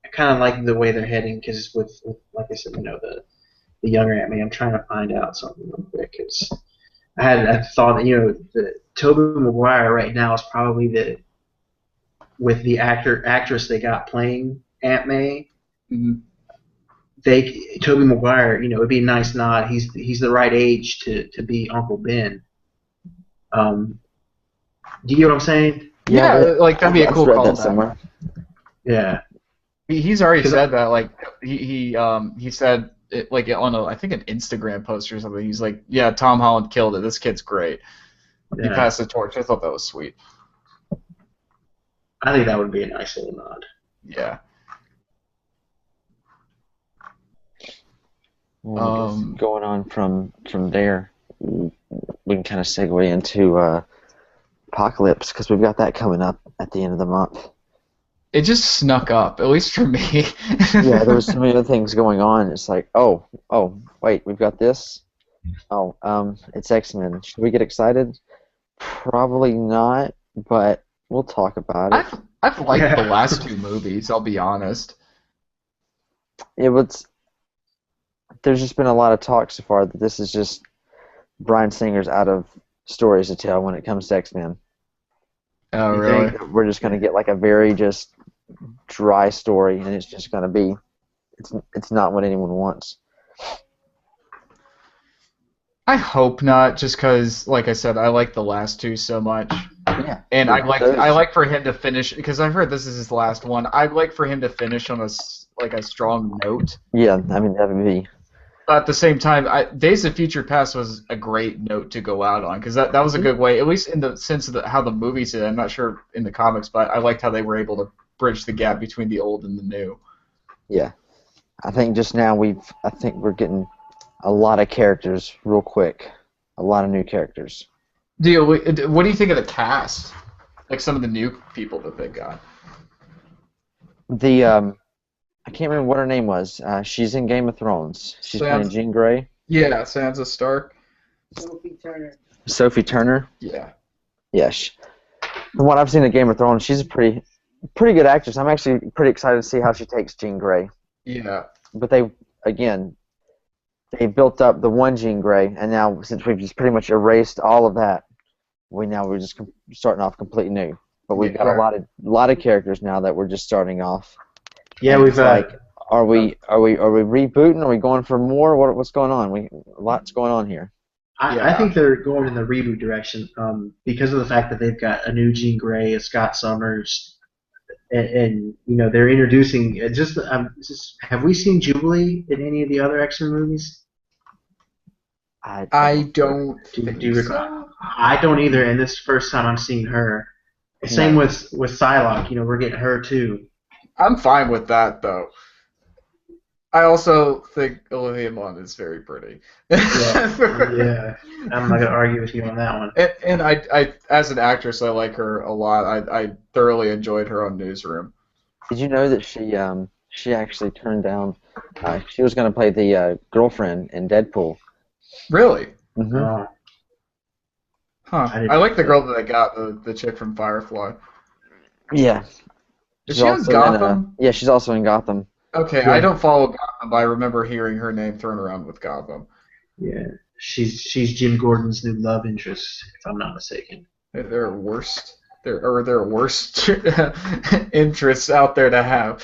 I kind of like the way they're heading because with like I said, the younger Aunt May. I'm trying to find out something real quick. I thought that the Tobey Maguire right now is probably the with the actress they got playing Aunt May.
Mm-hmm.
Tobey Maguire, it'd be a nice nod. He's the right age to be Uncle Ben. Um, do you get what I'm saying?
Yeah.
Yeah, like that'd be a
I've
cool
read that
callback.
somewhere.
Yeah,
He's already
because
said that. Like he said it, like on I think an Instagram post or something. He's like, yeah, Tom Holland killed it. This kid's great. He
yeah,
passed the torch. I thought that was sweet.
I think that would be a nice little nod.
Yeah.
Well, I guess going on from there, we can kind of segue into Apocalypse because we've got that coming up at the end of the month.
It just snuck up, at least for me.
Yeah, there was so many other things going on. It's like, oh, wait, we've got this. Oh, it's X-Men. Should we get excited? Probably not, but we'll talk about it.
I've liked the last two movies, I'll be honest.
It was. There's just been a lot of talk so far that this is just Bryan Singer's out of stories to tell when it comes to X-Men.
Oh,
You
really?
think?
We're just going to get like a very just dry story, and it's just going to be. It's not what anyone wants.
I hope not, just because, like I said, I like the last two so much.
Yeah.
And
Yeah,
I like for him to finish, because I've heard this is his last one. I'd like for him to finish on a strong note.
Yeah, I mean that would be.
But at the same time, Days of Future Past was a great note to go out on, because that was a good way, at least in the sense of how the movies did. I'm not sure in the comics, but I liked how they were able to bridge the gap between the old and the new.
Yeah, I think just now I think we're getting a lot of characters real quick, a lot of new characters.
What do you think of the cast? Like some of the new people that they got.
The I can't remember what her name was. She's in Game of Thrones. She's playing Jean Grey.
Yeah, Sansa Stark.
Sophie Turner.
Yeah.
Yes. From what I've seen of Game of Thrones, she's a pretty good actress. I'm actually pretty excited to see how she takes Jean Grey.
Yeah.
But they built up the one Jean Grey, and now since we've just pretty much erased all of that, we're just starting off completely new. But we've got a lot of characters now that we're just starting off.
Yeah,
and
we've
are we rebooting? Are we going for more? What's going on? Lots going on here.
I think they're going in the reboot direction because of the fact that they've got a new Jean Grey, a Scott Summers, and you know they're introducing have we seen Jubilee in any of the other X-Men movies?
I don't think
Do you recall?
so.
I don't either, and this is the first time I'm seeing her. Same with Psylocke, you know, we're getting her too.
I'm fine with that though. I also think Olivia Munn is very pretty.
Yeah, I'm not gonna argue with you on that one.
And I as an actress, I like her a lot. I thoroughly enjoyed her on Newsroom.
Did you know that she actually turned down? She was going to play the girlfriend in Deadpool.
Really?
Mm-hmm.
Huh. I like the girl that they got, the chick from Firefly.
Yeah.
Is she on Gotham?
Yeah, she's also in Gotham.
Okay,
Yeah.
I don't follow Gotham, but I remember hearing her name thrown around with Gotham.
Yeah, she's Jim Gordon's new love interest, if I'm not mistaken.
There are worse interests out there to have.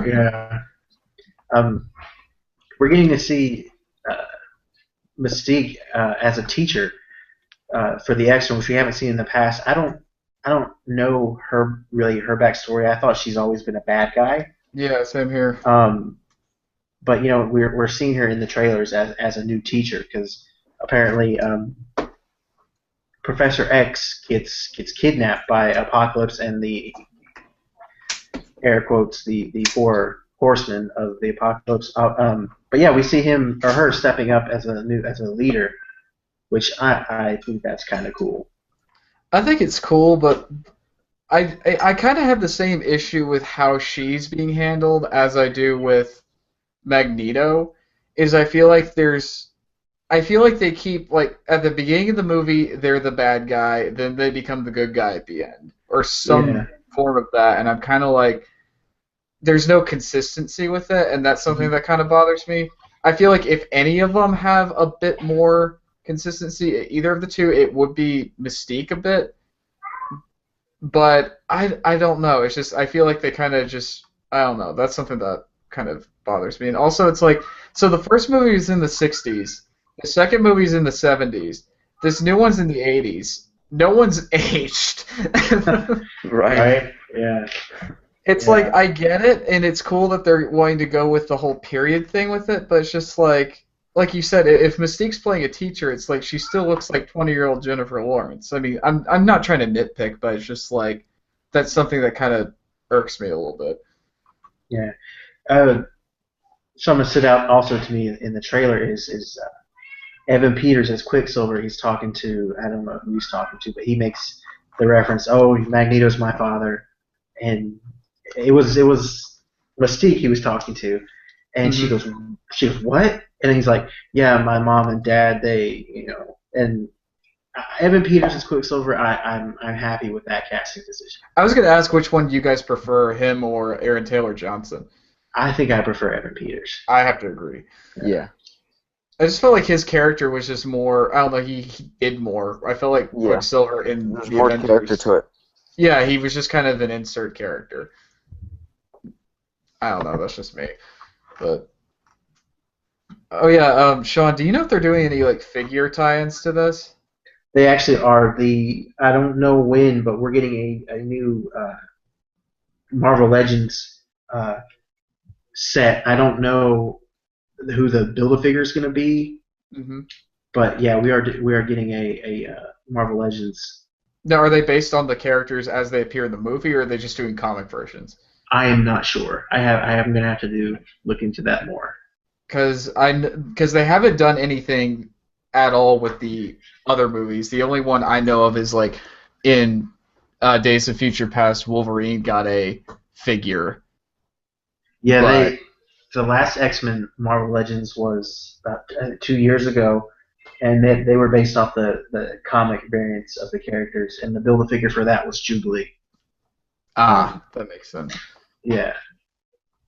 Yeah. We're getting to see Mystique as a teacher for the X-Men, which we haven't seen in the past. I don't know her backstory. I thought she's always been a bad guy.
Yeah, same here.
But you know, we're seeing her in the trailers as a new teacher because apparently Professor X gets kidnapped by Apocalypse and the air quotes the four horsemen of the Apocalypse. But yeah, we see him or her stepping up as a leader, which I think that's kind of cool.
I think it's cool, but I kind of have the same issue with how she's being handled as I do with Magneto. I feel like they keep, like, at the beginning of the movie they're the bad guy, then they become the good guy at the end, or some form of that, and I'm kind of like, there's no consistency with it, and that's something that kind of bothers me. I feel like if any of them have a bit more consistency, either of the two, it would be Mystique a bit. But I don't know. It's just I feel like they kind of just I don't know. That's something that kind of bothers me. And also it's like so the first movie is in the 60s. The second movie is in the 70s. This new one's in the 80s. No one's aged.
Right? Yeah.
It's like I get it and it's cool that they're wanting to go with the whole period thing with it, but it's just like you said, if Mystique's playing a teacher, it's like she still looks like 20-year-old Jennifer Lawrence. I mean, I'm not trying to nitpick, but it's just like that's something that kind of irks me a little bit.
Yeah. something that stood out also to me in the trailer is Evan Peters as Quicksilver. He's talking to, I don't know who he's talking to, but he makes the reference, "Oh, Magneto's my father," and it was Mystique he was talking to, and
Mhm.
she goes, "What?" And then he's like, "Yeah, my mom and dad, they, and Evan Peters as Quicksilver. I'm happy with that casting decision.
I was gonna ask which one do you guys prefer, him or Aaron Taylor Johnson?
I think I prefer Evan Peters.
I have to agree.
Yeah.
I just felt like his character was just more. I don't know. He did more. I felt like
Yeah.
Quicksilver in
There's
the
more character
Avengers.
to it.
Yeah, he was just kind of an insert character. I don't know. That's just me. But oh yeah, Sean, do you know if they're doing any like figure tie-ins to this?
They actually are I don't know when, but we're getting a new Marvel Legends uh, set. I don't know who the Build-A-Figure is going to be,
Hmm.
but yeah, we are getting a Marvel Legends.
Now, are they based on the characters as they appear in the movie, or are they just doing comic versions?
I am not sure. I'm going to have to look into that more.
Because they haven't done anything at all with the other movies. The only one I know of is like in Days of Future Past, Wolverine got a figure,
Yeah,
but
the last X-Men Marvel Legends was about 2 years ago, and they were based off the comic variants of the characters, and the Build-A-Figure for that was Jubilee.
that makes sense.
Yeah,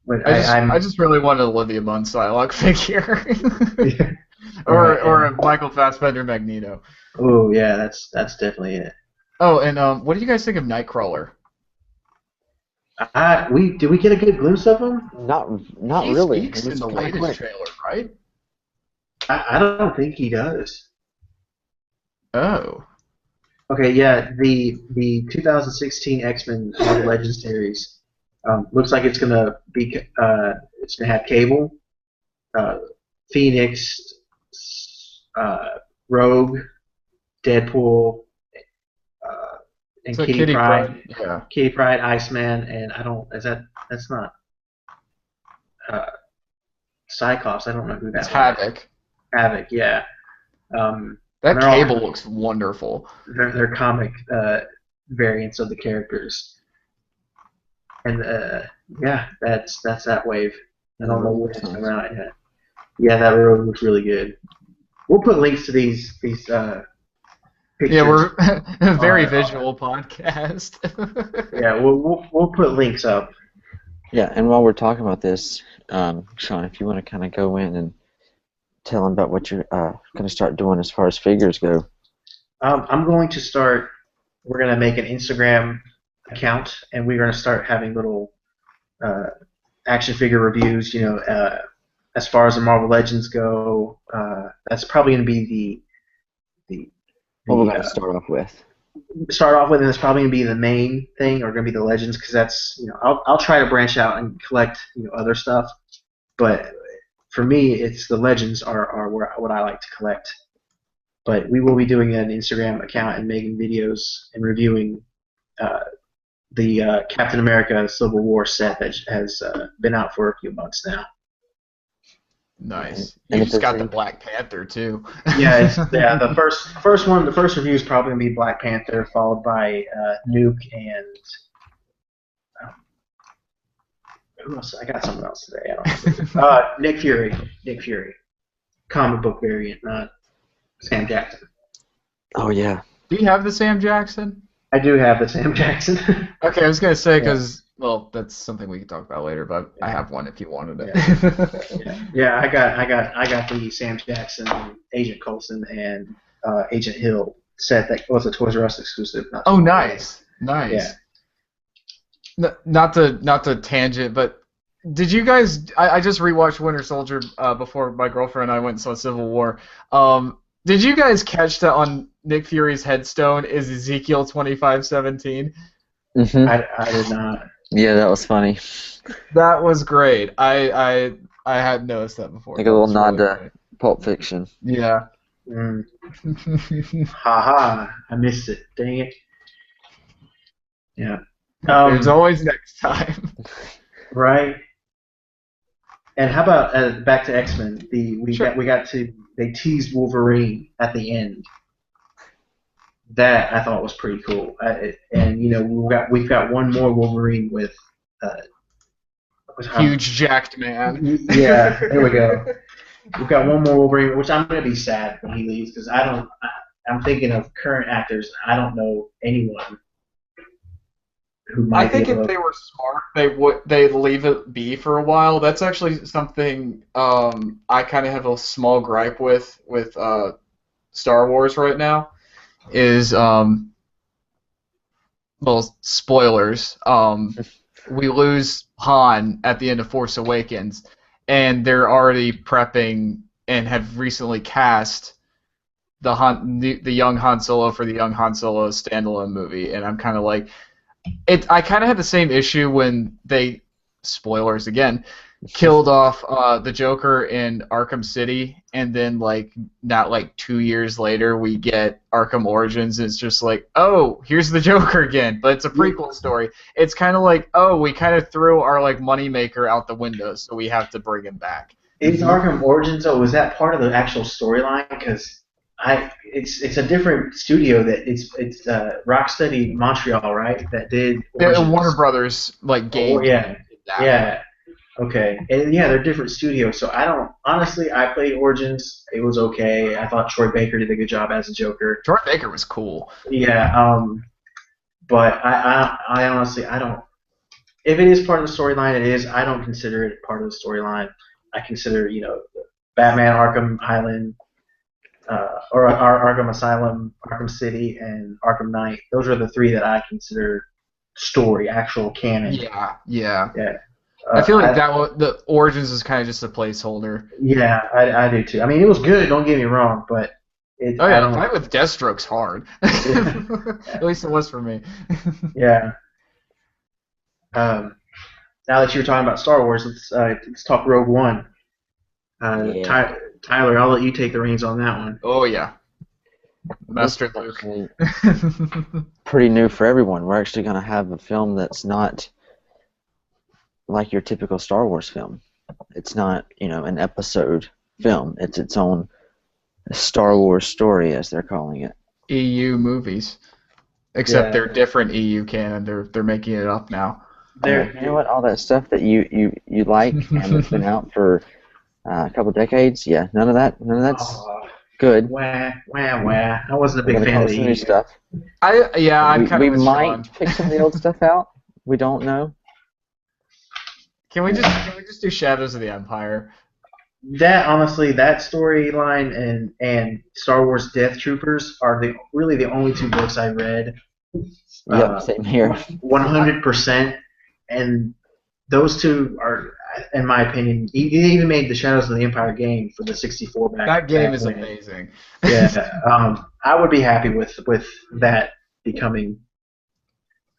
but
I
I'm
just really wanted an Olivia Munn Psylocke figure,
yeah, right.
or a Michael Fassbender Magneto.
Oh yeah, that's definitely it.
Oh, and what do you guys think of Nightcrawler?
Did we get a good glimpse of him?
Not
He
really. It
speaks in
was
the
kind of
latest
quick.
trailer, right?
I don't think he does.
Oh.
Okay, yeah, the 2016 X-Men Marvel Legends series looks like it's gonna have Cable, uh, Phoenix, Rogue, Deadpool, uh, and
So Kitty Pryde, yeah.
Kitty Pryde, Iceman, and I don't is that that's not uh, Cyclops. I don't know who
It's
that one is.
Havoc.
Havoc, yeah. And
That Cable looks wonderful.
they're comic variants of the characters, and yeah, that's that wave. I
The
don't know
room
when it's
sounds.
coming out yet. Yeah, that road looks really good. We'll put links to these
Yeah,
pictures.
we're a very
On,
visual podcast.
yeah, we'll put links up.
Yeah, and while we're talking about this, Sean, if you want to kind of go in and tell them about what you're going to start doing as far as figures go.
I'm going to start. We're gonna make an Instagram account, and we're gonna start having little uh, action figure reviews. As far as the Marvel Legends go, that's probably gonna be the
What we're
the
going to start off with.
start off with, and it's probably gonna be the main thing, or gonna be the Legends, because that's I'll try to branch out and collect other stuff, but for me, it's the Legends are what I like to collect. But we will be doing an Instagram account and making videos and reviewing uh, the Captain America Civil War set that has been out for a few months now.
Nice.
And
You
if
just
there's
got the
any,
Black Panther too.
Yeah, the first review is probably gonna be Black Panther, followed by Nuke and who else? I got someone else today. I don't know. Nick Fury. Nick Fury. Comic book variant, not Sam Jackson.
oh yeah,
Do you have the Sam Jackson?
I do have the Sam Jackson.
Okay, I was gonna say
Yeah.
because well, that's something we can talk about later. But I have one if you wanted it.
Yeah, I got the Sam Jackson, Agent Coulson, and Agent Hill set that was a Toys R Us exclusive. Not too
Oh,
long ago.
nice, nice.
Yeah.
Not to tangent, but did you guys? I just rewatched Winter Soldier before my girlfriend and I went and saw Civil War. Did you guys catch that on Nick Fury's headstone is Ezekiel 25:17?
hmm
I did not.
yeah, that was funny.
That was great. I had noticed that before.
Like
That
a little
was
nod
really
to
great.
Pulp Fiction.
Yeah.
Mm. Haha, I missed it. Dang it. Yeah.
There's always next time.
Right. And how about back to X-Men?
Sure.
They teased Wolverine at the end. That I thought was pretty cool. And we've got one more Wolverine with uh,
Huge jacked man.
yeah, there we go. We've got one more Wolverine, which I'm gonna be sad when he leaves because I'm thinking of current actors. I don't know anyone who
I
might be
think if
able to.
they were smart, they'd leave it be for a while. That's actually something I kind of have a small gripe with Star Wars right now. Is well, spoilers. We lose Han at the end of Force Awakens, and they're already prepping and have recently cast the young Han Solo for the young Han Solo standalone movie, and I'm kind of like, I kind of had the same issue when they, spoilers again, killed off the Joker in Arkham City, and then not 2 years later we get Arkham Origins, and it's just like, oh, here's the Joker again, but it's a prequel story. It's kind of like, oh, we kind of threw our moneymaker out the window, so we have to bring him back.
Is Arkham Origins though? Was that part of the actual storyline? Because it's a different studio that it's Rocksteady Montreal, right? That did Origins.
Warner Brothers game.
Oh yeah, yeah. Okay, and yeah, they're different studios. So I don't honestly. I played Origins. It was okay. I thought Troy Baker did a good job as a Joker.
Troy Baker was cool.
Yeah. But I honestly I don't. If it is part of the storyline, it is. I don't consider it part of the storyline. I consider Batman Arkham Island. Or Arkham Asylum, Arkham City, and Arkham Knight. Those are the three that I consider story, actual canon.
Yeah.
Yeah.
I feel like the Origins is kind of just a placeholder.
Yeah, I do too. I mean, it was good. Don't get me wrong, but
the fight with Deathstroke's hard.
Yeah.
At least it was for me.
Yeah. Now that you were talking about Star Wars, let's talk Rogue One.
Yeah.
Tyler, I'll let you take the reins on that one.
Oh yeah, Master
This is
Luke.
actually pretty new for everyone. We're actually going to have a film that's not like your typical Star Wars film. It's not, an episode film. It's its own Star Wars story, as they're calling it.
EU movies, except
Yeah.
they're different EU canon. They're making it up now.
There,
You know what? All that stuff that you like and it's been out for a couple decades. Yeah, none of that's good.
Wah, wah, wah. I wasn't a
We're
big
gonna
fan
call
of
it
the
some new
EU.
stuff.
I'm kind
We
of with
might
Sean.
pick some of the old stuff out. We don't know.
Can we just do Shadows of the Empire?
That honestly, that storyline and Star Wars Death Troopers are really the only two books I read.
Yep, same here.
100%, and those two are, in my opinion, they even made the Shadows of the Empire game for the 64 back.
That game
back
is
when.
amazing.
Yeah, I would be happy with that becoming,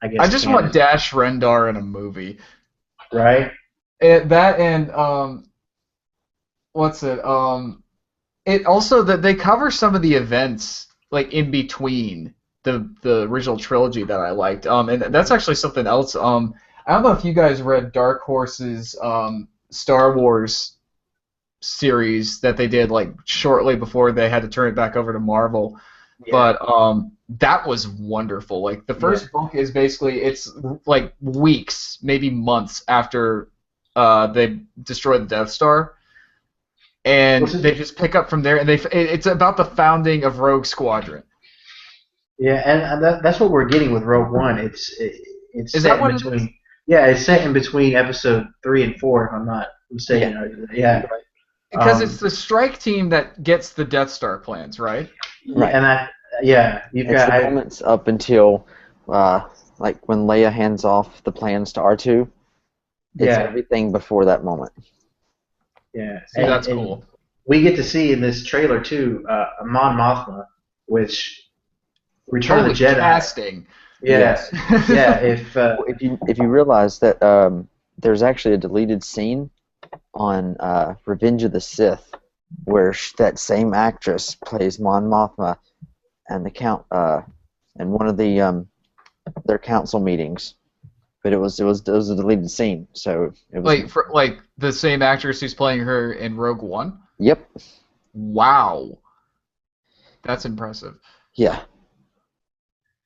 I guess.
I just
canon.
want Dash Rendar in a movie.
Right.
That and what's it? It also that they cover some of the events in between the original trilogy that I liked. And that's actually something else. I don't know if you guys read Dark Horse's Star Wars series that they did shortly before they had to turn it back over to Marvel.
Yeah.
But that was wonderful. The first book is basically it's weeks, maybe months after they destroy the Death Star, and they just pick up from there. And it's about the founding of Rogue Squadron.
Yeah, and that's what we're getting with Rogue One. It's
Is
set
that
in
what it
between. Yeah, it's set in between episode 3 and 4. If I'm not mistaken. Yeah.
Because it's the strike team that gets the Death Star plans, right?
Right.
And you've
It's
got
the moments up until when Leia hands off the plans to R2. It's everything before that moment.
Yeah.
See, that's cool.
We get to see in this trailer too, Mon Mothma, which Return of the Jedi.
Casting.
Yeah. Yeah.
If you realize that there's actually a deleted scene on Revenge of the Sith where that same actress plays Mon Mothma and the count in one of the their council meetings. but it was a deleted scene, so it was.
Like the same actress who's playing her in Rogue One.
Yep.
Wow, that's impressive.
Yeah.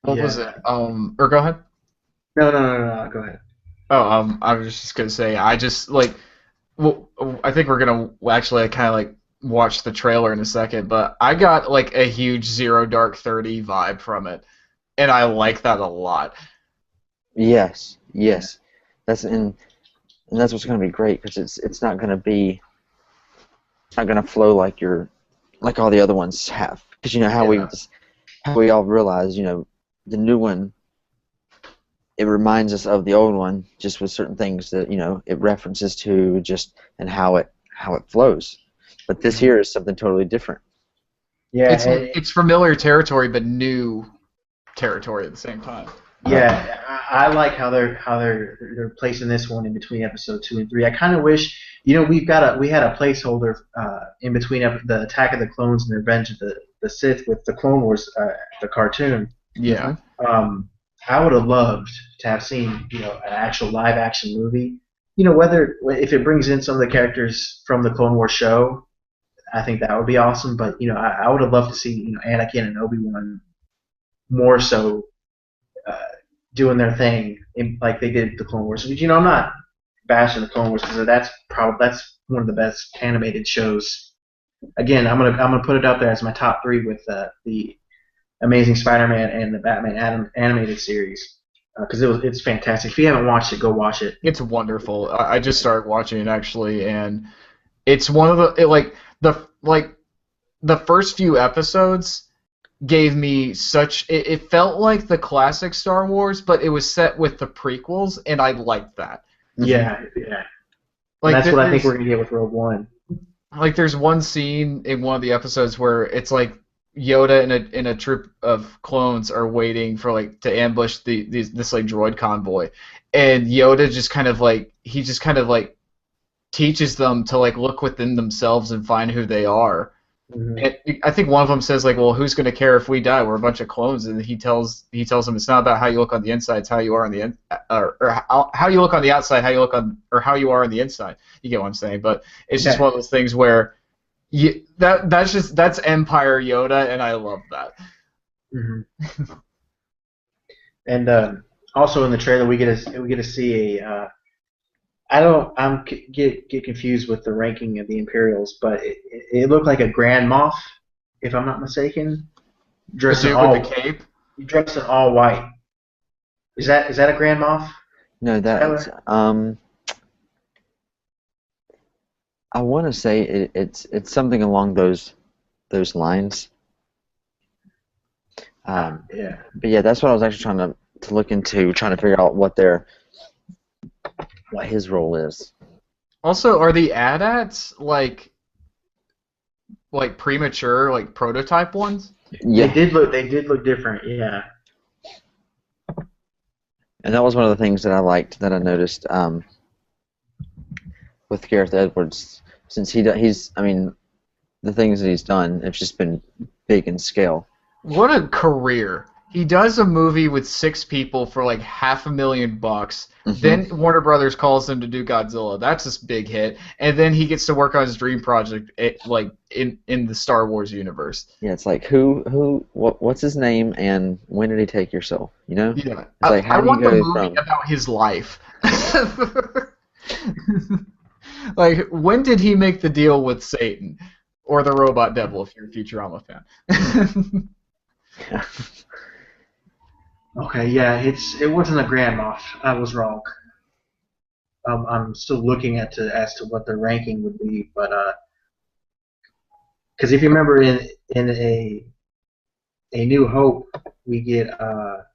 What was
Yeah.
it? Or go ahead.
No. Go ahead.
Oh, I was just gonna say, I just like, well, I think we're gonna actually kind of like watch the trailer in a second, but I got like a huge Zero Dark 30 vibe from it, and I like that a lot.
Yes. Yes. And that's what's going to be great because it's not going to flow like all the other ones have. Because you know how we all realize, the new one, it reminds us of the old one just with certain things that it references to just and how it flows. But this here is something totally different.
Yeah.
It's familiar territory, but new territory at the same time.
Yeah, I like how they're placing this one in between episode 2 and 3. I kind of wish, we had a placeholder in between the Attack of the Clones and the Revenge of the Sith with the Clone Wars, the cartoon.
Yeah.
I would have loved to have seen, an actual live action movie. Whether if it brings in some of the characters from the Clone Wars show, I think that would be awesome. But I would have loved to see, Anakin and Obi-Wan more so. Doing their thing like they did the Clone Wars. I'm not bashing the Clone Wars because that's one of the best animated shows. Again, I'm gonna put it up there as my top 3 with the Amazing Spider-Man and the Batman animated series because it's fantastic. If you haven't watched it, go watch it.
It's wonderful. I just started watching it actually, and it's one of the first few episodes gave me it felt like the classic Star Wars, but it was set with the prequels, and I liked that.
Yeah.
Like
that's what I think we're gonna get with Rogue One.
Like there's one scene in one of the episodes where it's like Yoda and a troop of clones are waiting for like to ambush this like droid convoy, and Yoda just kind of like teaches them to like look within themselves and find who they are. And I think one of them says like, "Well, who's going to care if we die? We're a bunch of clones." And he tells them it's not about how you look on the inside; it's how you are on the or how you look on the outside, how you look on or how you are on the inside. You get what I'm saying? But it's just one of those things where that's Empire Yoda, and I love that.
Mm-hmm. And also in the trailer, we get to see a. Get confused with the ranking of the Imperials, but it looked like a Grand Moff, if I'm not mistaken, dressed in
with the cape.
Dressed in all white. Is that a Grand Moff?
No, that's I want to say it's something along those lines.
Yeah.
But yeah, that's what I was actually trying to look into, trying to figure out what his role is.
Also, are the AT-ATs like premature, like prototype ones?
Yeah.
They did look different, yeah.
And that was one of the things that I liked, that I noticed with Gareth Edwards, since he's the things that he's done have just been big in scale.
What a career. He does a movie with 6 people for like $500,000.
Mm-hmm.
Then Warner Brothers calls him to do Godzilla. That's a big hit. And then he gets to work on his dream project, like in the Star Wars universe.
Yeah, it's like what's his name and when did he take yourself?
Yeah.
It's like
I want the movie about his life. Like, when did he make the deal with Satan or the Robot Devil? If you're a Futurama fan.
Okay, yeah, it wasn't a Grand Moff. I was wrong. I'm still looking as to what the ranking would be, but because if you remember in a New Hope, we get a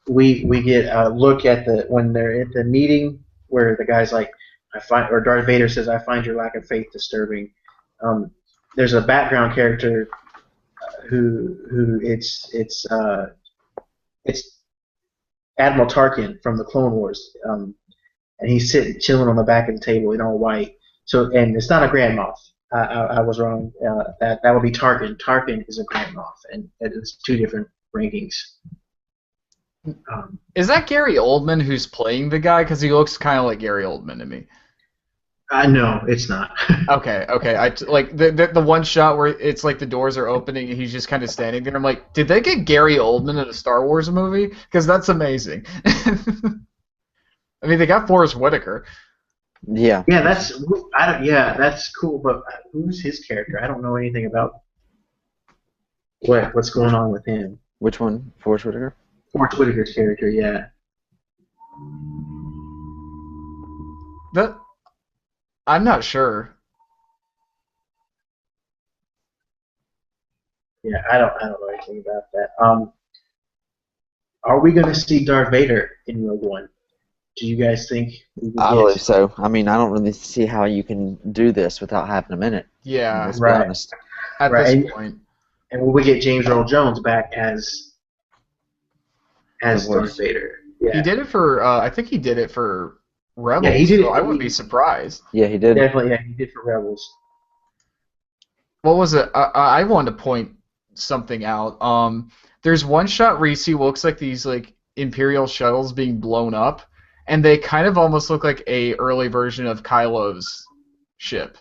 look at when they're at the meeting where the guy's like, or Darth Vader says, "I find your lack of faith disturbing." There's a background character who it's Admiral Tarkin from the Clone Wars, and he's sitting chilling on the back of the table in all white. So, and it's not a Grand Moff. I was wrong. That would be Tarkin. Tarkin is a Grand Moff, and it's 2 different rankings.
Is that Gary Oldman who's playing the guy? Because he looks kind of like Gary Oldman to me.
No, it's not.
Okay. Like the one shot where it's like the doors are opening and he's just kind of standing there. I'm like, did they get Gary Oldman in a Star Wars movie? Because that's amazing. I mean, they got Forrest Whitaker.
Yeah.
Yeah, that's cool. But who's his character? I don't know anything about what's going on with him.
Which one? Forrest Whitaker?
Forrest Whitaker's character, yeah.
That I'm not sure.
Yeah, I don't know anything about that. Are we going to see Darth Vader in Rogue One? Do you guys think we will
I
get?
believe so. I mean, I don't really see how you can do this without having him in it.
Yeah,
Let's be
Right.
honest.
at
Right.
this point.
And will we get James Earl Jones back as
The
Darth
voice.
Vader?
He
Yeah,
did it for. I think he did it for Rebels.
Yeah, he did it-
So I wouldn't be surprised.
Yeah, he did.
definitely. Yeah, he did for Rebels.
What was it? I wanted to point something out. There's one shot where you see what looks like these like Imperial shuttles being blown up, and they kind of almost look like a early version of Kylo's ship.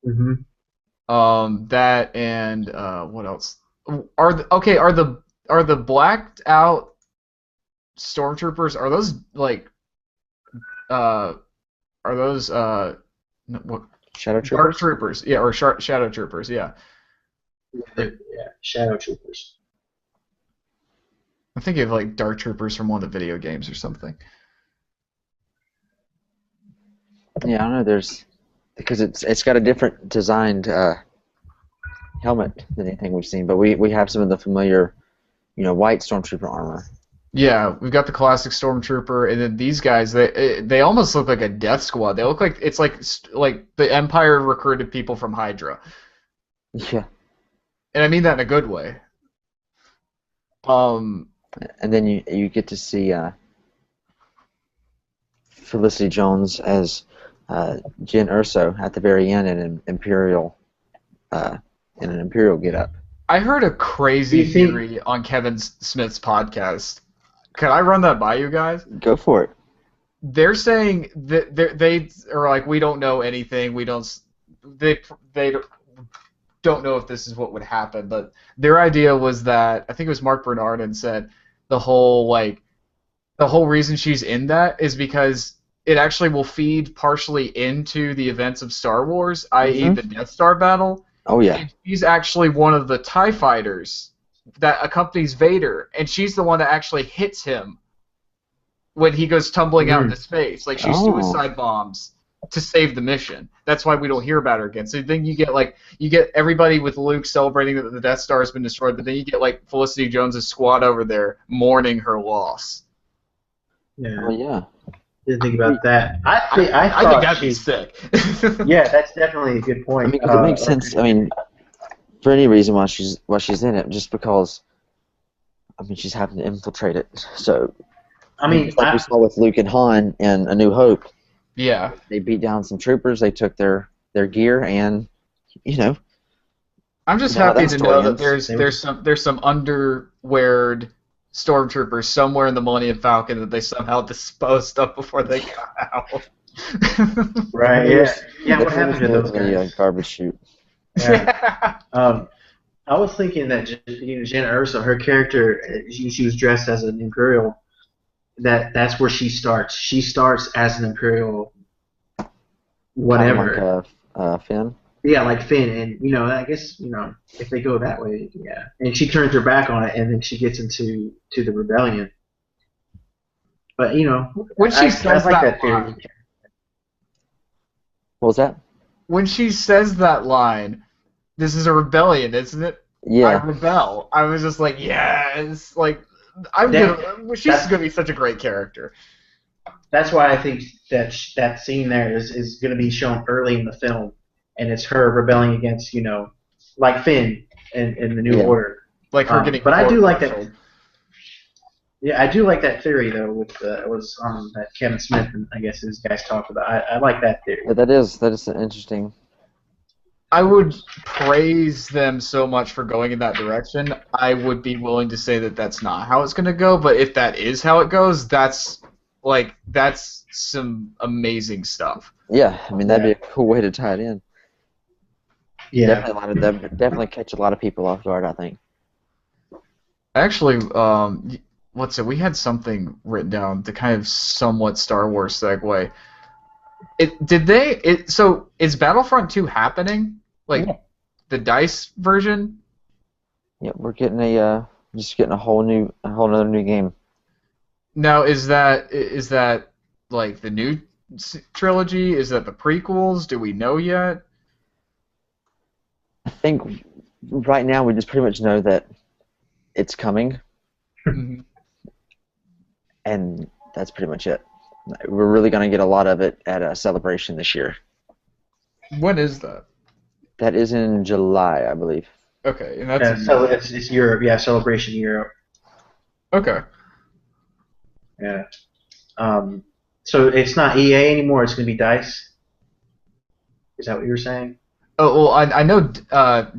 Hmm.
That and what else? Are the blacked out stormtroopers? Are those like are those what
Shadow
dark
Troopers?
troopers? Yeah, or shadow troopers? Yeah.
Yeah, Shadow Troopers.
I'm thinking of like Dark Troopers from one of the video games or something.
Yeah, I don't know. Because it's got a different designed helmet than anything we've seen, but we have some of the familiar, white stormtrooper armor.
Yeah, we've got the classic Stormtrooper, and then these guys. They almost look like a Death Squad. They look like it's like the Empire recruited people from Hydra,
Yeah,
and I mean that in a good way. Um,
and then you get to see Felicity Jones as Jyn Erso at the very end in an Imperial getup.
I heard a crazy
Do you think-
theory on Kevin Smith's podcast. Could I run that by you guys?
Go for it.
They're saying that they are like, we don't know anything. They don't know if this is what would happen. But their idea was that I think it was Mark Bernardin said the whole reason she's in that is because it actually will feed partially into the events of Star Wars, i.e. the Death Star battle.
Oh yeah.
And she's actually one of the TIE fighters that accompanies Vader, and she's the one that actually hits him when he goes tumbling out into space. Like, she suicide bombs to save the mission. That's why we don't hear about her again. So then you get everybody with Luke celebrating that the Death Star has been destroyed, but then you get like Felicity Jones' squad over there mourning her loss.
Yeah,
Oh yeah.
didn't think about that. I
I think
thought
that'd be
she-
sick.
Yeah, that's definitely a good
I
point.
mean, 'cause it makes sense. I mean, for any reason why she's in it, just because. I mean, she's having to infiltrate it. So.
I mean,
like we saw with Luke and Han in A New Hope.
Yeah.
They beat down some troopers. They took their gear, and
I'm just
You know how
happy
that
to
story
know that
ends.
there's some underweared stormtroopers somewhere in the Millennium Falcon that they somehow disposed of before they got out.
right? Yeah. What happened to those
The
guys?
garbage chute.
Yeah. I was thinking that Jyn Erso, her character, she was dressed as an Imperial. That's where she starts. She starts as an Imperial, whatever.
Kind of like Finn.
Yeah, like Finn, and I guess if they go that way, yeah. And she turns her back on it, and then she gets into the rebellion. But
When she
I
says
like
that
theory.
line,
What was that?
when she says that line, this is a rebellion, isn't it? I
Yeah.
rebel. I was just like, yes, like she's gonna be such a great character.
That's why I think that scene there is going to be shown early in the film, and it's her rebelling against like Finn in the New
Yeah.
Order.
Like her getting.
But I do like that.
court-martialed.
Yeah, I do like that theory though. It was that Kevin Smith and I guess his guys talked about. I like that theory.
Yeah, that is an interesting
I would praise them so much for going in that direction. I would be willing to say that that's not how it's going to go, but if that is how it goes, that's some amazing stuff.
Yeah, I mean that'd be
Yeah.
a cool way to tie it in.
Yeah.
Definitely catch a lot of people off guard, I think.
Actually, what's it? We had something written down to kind of somewhat Star Wars segue. So is Battlefront 2 happening? Like
Yeah.
the DICE version?
Yeah, we're getting just getting a whole another new game.
Now, is that like the new trilogy? Is that the prequels? Do we know yet?
I think right now we just pretty much know that it's coming,
Mhm.
and that's pretty much it. We're really gonna get a lot of it at a celebration this year.
When is that?
That is in July, I believe.
Okay, and that's
Yeah, so it's Europe. Yeah, Celebration Europe.
okay.
Yeah. So it's not EA anymore. It's going to be DICE. Is that what you were saying?
Oh well, I know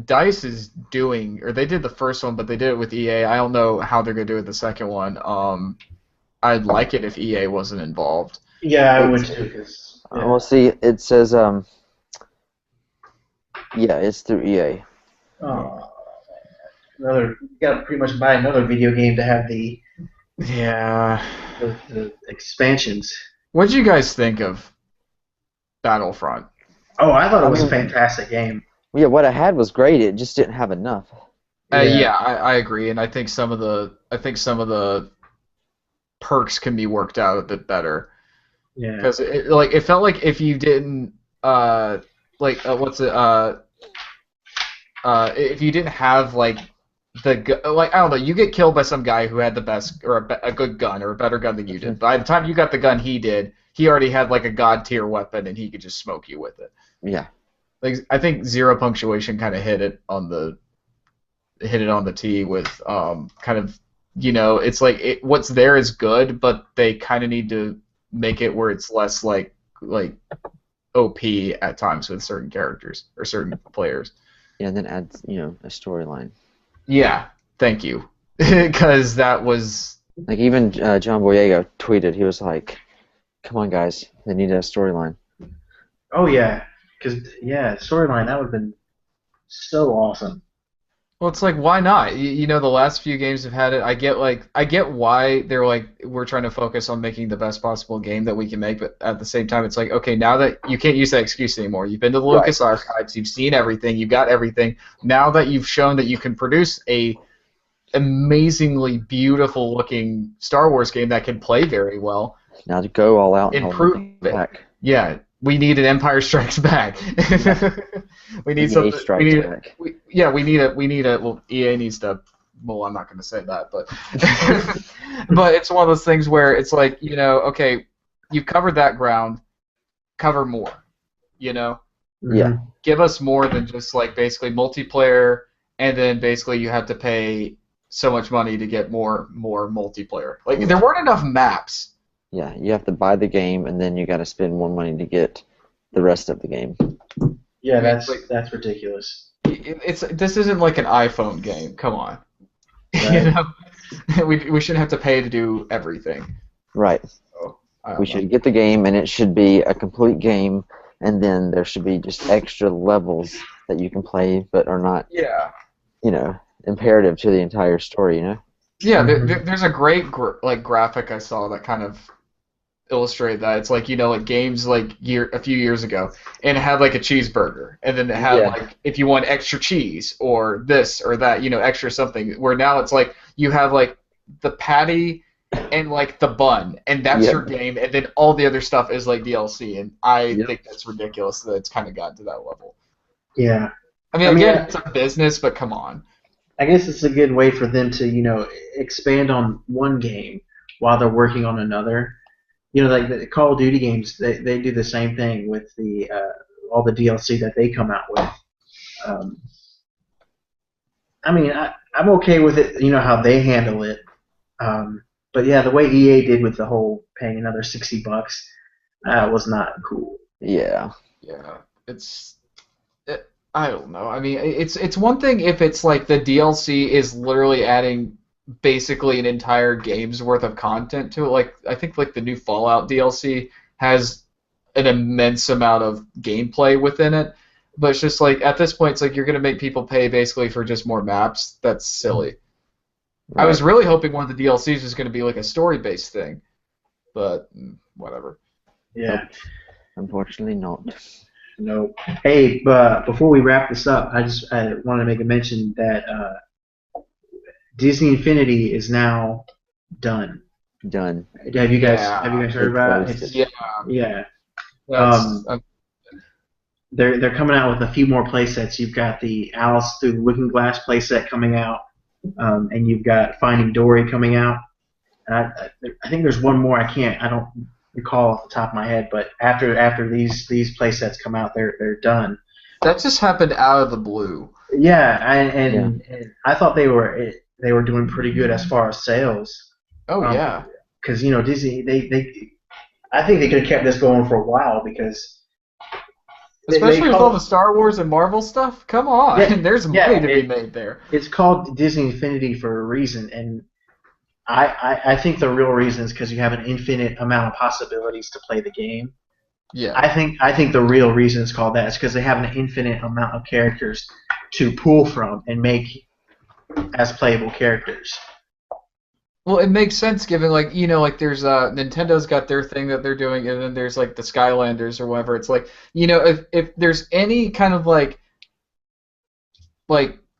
DICE is doing, or they did the first one, but they did it with EA. I don't know how they're gonna do it the second one. I'd like it if EA wasn't involved.
Yeah, I would
It's,
too. Cause,
We'll see. It says yeah, it's through EA.
oh, you got to pretty much buy another video game to have
Yeah.
the expansions.
What did you guys think of Battlefront?
Oh, I thought it was a
mean,
fantastic game.
Yeah, what I had was great. It just didn't have enough.
Yeah, I agree, and I think some of the perks can be worked out a bit better
Yeah.
because it felt like if you didn't what's it if you didn't have like I don't know, you get killed by some guy who had the best or a good gun or a better gun than you did. By the time you got the gun he did, he already had like a god tier weapon and he could just smoke you with it.
Yeah.
Like I think Zero Punctuation kind of hit it on the tee with kind of it's like what's there is good, but they kind of need to make it where it's less like OP at times with certain characters or certain players.
Yeah, and then add a storyline.
Yeah, thank you, because that was
Like even John Boyega tweeted, he was like, "Come on, guys, they need a storyline."
Oh yeah, because storyline that would have been so awesome.
well, it's like why not? The last few games have had it. I get why they're like we're trying to focus on making the best possible game that we can make, but at the same time, it's like okay, now that you can't use that excuse anymore. You've been to the Lucas Archives, you've seen everything, you've got everything. Now that you've shown that you can produce a amazingly beautiful looking Star Wars game that can play very well,
Now to go all out and hold
improve
everything
it.
back.
Yeah, we need an Empire Strikes Back. We need
EA
something.
Strikes Back.
We need a. Well, EA needs to. Well, I'm not going to say that, but but it's one of those things where it's like okay, you've covered that ground, cover more.
Yeah.
Give us more than just like basically multiplayer, and then basically you have to pay so much money to get more multiplayer. Like there weren't enough maps.
Yeah, you have to buy the game, and then you got to spend more money to get the rest of the game.
Yeah, that's ridiculous.
This isn't like an iPhone game. Come on,
Right.
we shouldn't have to pay to do everything.
Right.
So, I don't
We
know.
should get the game, and it should be a complete game, and then there should be just extra levels that you can play, but are not,
Yeah.
imperative to the entire story.
Yeah, there's a great graphic I saw that kind of illustrated that. It's like like games like a few years ago, and it had like a cheeseburger, and then it had
Yeah.
like if you want extra cheese or this or that, extra something. Where now it's like you have like the patty and like the bun, and that's
Yeah.
your game, and then all the other stuff is like DLC, and I
Yep.
think that's ridiculous that it's kind of gotten to that level.
Yeah.
I mean,
I mean,
again, it's a business, but come on.
I guess it's a good way for them to expand on one game while they're working on another. Like the Call of Duty games, they do the same thing with the all the DLC that they come out with. I mean, I'm okay with it. How they handle it. But yeah, the way EA did with the whole paying another $60 was not cool.
Yeah.
Yeah, it's I don't know. I mean, it's one thing if it's like the DLC is literally adding basically an entire game's worth of content to it. Like I think like the new Fallout DLC has an immense amount of gameplay within it. But it's just like at this point, it's like you're gonna make people pay basically for just more maps. That's silly. I
Right.
was really hoping one of the DLCs was gonna be like a story-based thing, but whatever.
Yeah.
Nope. Unfortunately not.
No. Hey, but before we wrap this up, I want to make a mention that Disney Infinity is now done.
Done.
Have you guys heard
They
about it?
closed it.
Yeah,
Yeah.
that's
They're coming out with a few more play sets. You've got the Alice Through the Looking Glass play set coming out, and you've got Finding Dory coming out. And I think there's one more. I don't recall off the top of my head, but after these play sets come out, they're done.
that just happened out of the blue.
Yeah,
Yeah.
and I thought they were doing pretty good as far as sales.
Oh yeah.
Because Disney they I think they could have kept this going for a while because
Especially with all the Star Wars and Marvel stuff. Come on,
Yeah,
there's
yeah,
money to be made there.
it's called Disney Infinity for a reason, and I think the real reason is because you have an infinite amount of possibilities to play the game.
Yeah.
I think the real reason it's called that is because they have an infinite amount of characters to pull from and make as playable characters.
Well, it makes sense given like like there's Nintendo's got their thing that they're doing, and then there's like the Skylanders or whatever. It's like if there's any kind of like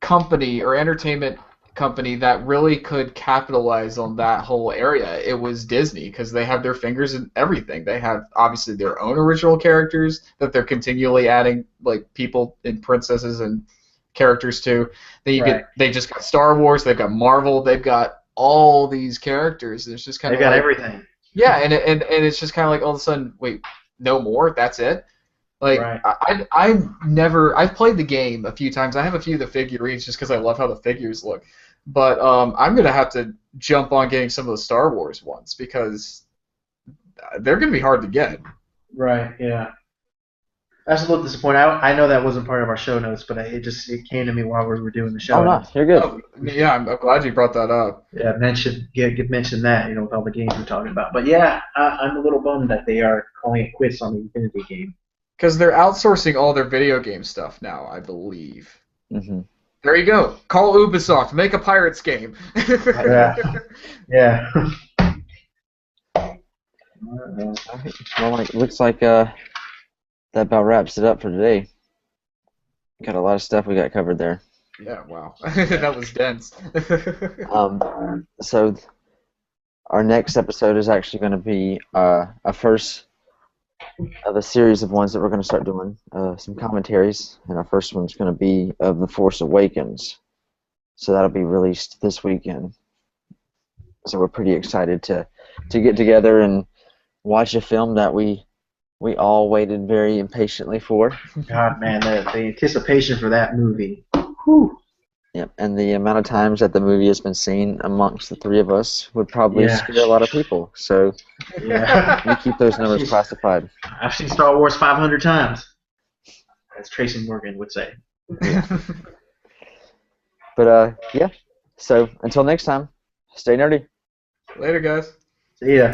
company or entertainment company that really could capitalize on that whole area, it was Disney because they have their fingers in everything. They have obviously their own original characters that they're continually adding like people and princesses and characters to. Then
Right.
they just got Star Wars, they've got Marvel, they've got all these characters. It's just kind
They've
of
got
like
everything.
yeah, and it's just kind of like all of a sudden, wait, no more? That's it? Like
Right.
I've played the game a few times. I have a few of the figurines just because I love how the figures look. But I'm gonna have to jump on getting some of the Star Wars ones because they're gonna be hard to get.
Right. Yeah. That's a little disappointing. I know that wasn't part of our show notes, but it came to me while we were doing the show.
Oh no, you're good.
Oh, yeah, I'm glad you brought that up.
Yeah, mention that with all the games we're talking about. But yeah, I'm a little bummed that they are calling it quits on the Infinity game.
Because they're outsourcing all their video game stuff now, I believe.
Hmm.
There you go. Call Ubisoft. Make a Pirates game.
Yeah. Yeah.
Well, it looks like that about wraps it up for today. Got a lot of stuff we got covered there.
Yeah, wow. That was dense.
So our next episode is actually going to be a first of a series of ones that we're going to start doing, some commentaries, and our first one's going to be of The Force Awakens. So that'll be released this weekend. So we're pretty excited to get together and watch a film that we all waited very impatiently for.
God, man, the anticipation for that movie. Whew.
Yep, and the amount of times that the movie has been seen amongst the three of us would probably
Yeah.
scare a lot of people. So
Yeah.
we keep those numbers classified.
I've seen Star Wars 500 times, as Tracy Morgan would say.
But yeah, so until next time, stay nerdy.
Later, guys.
See ya.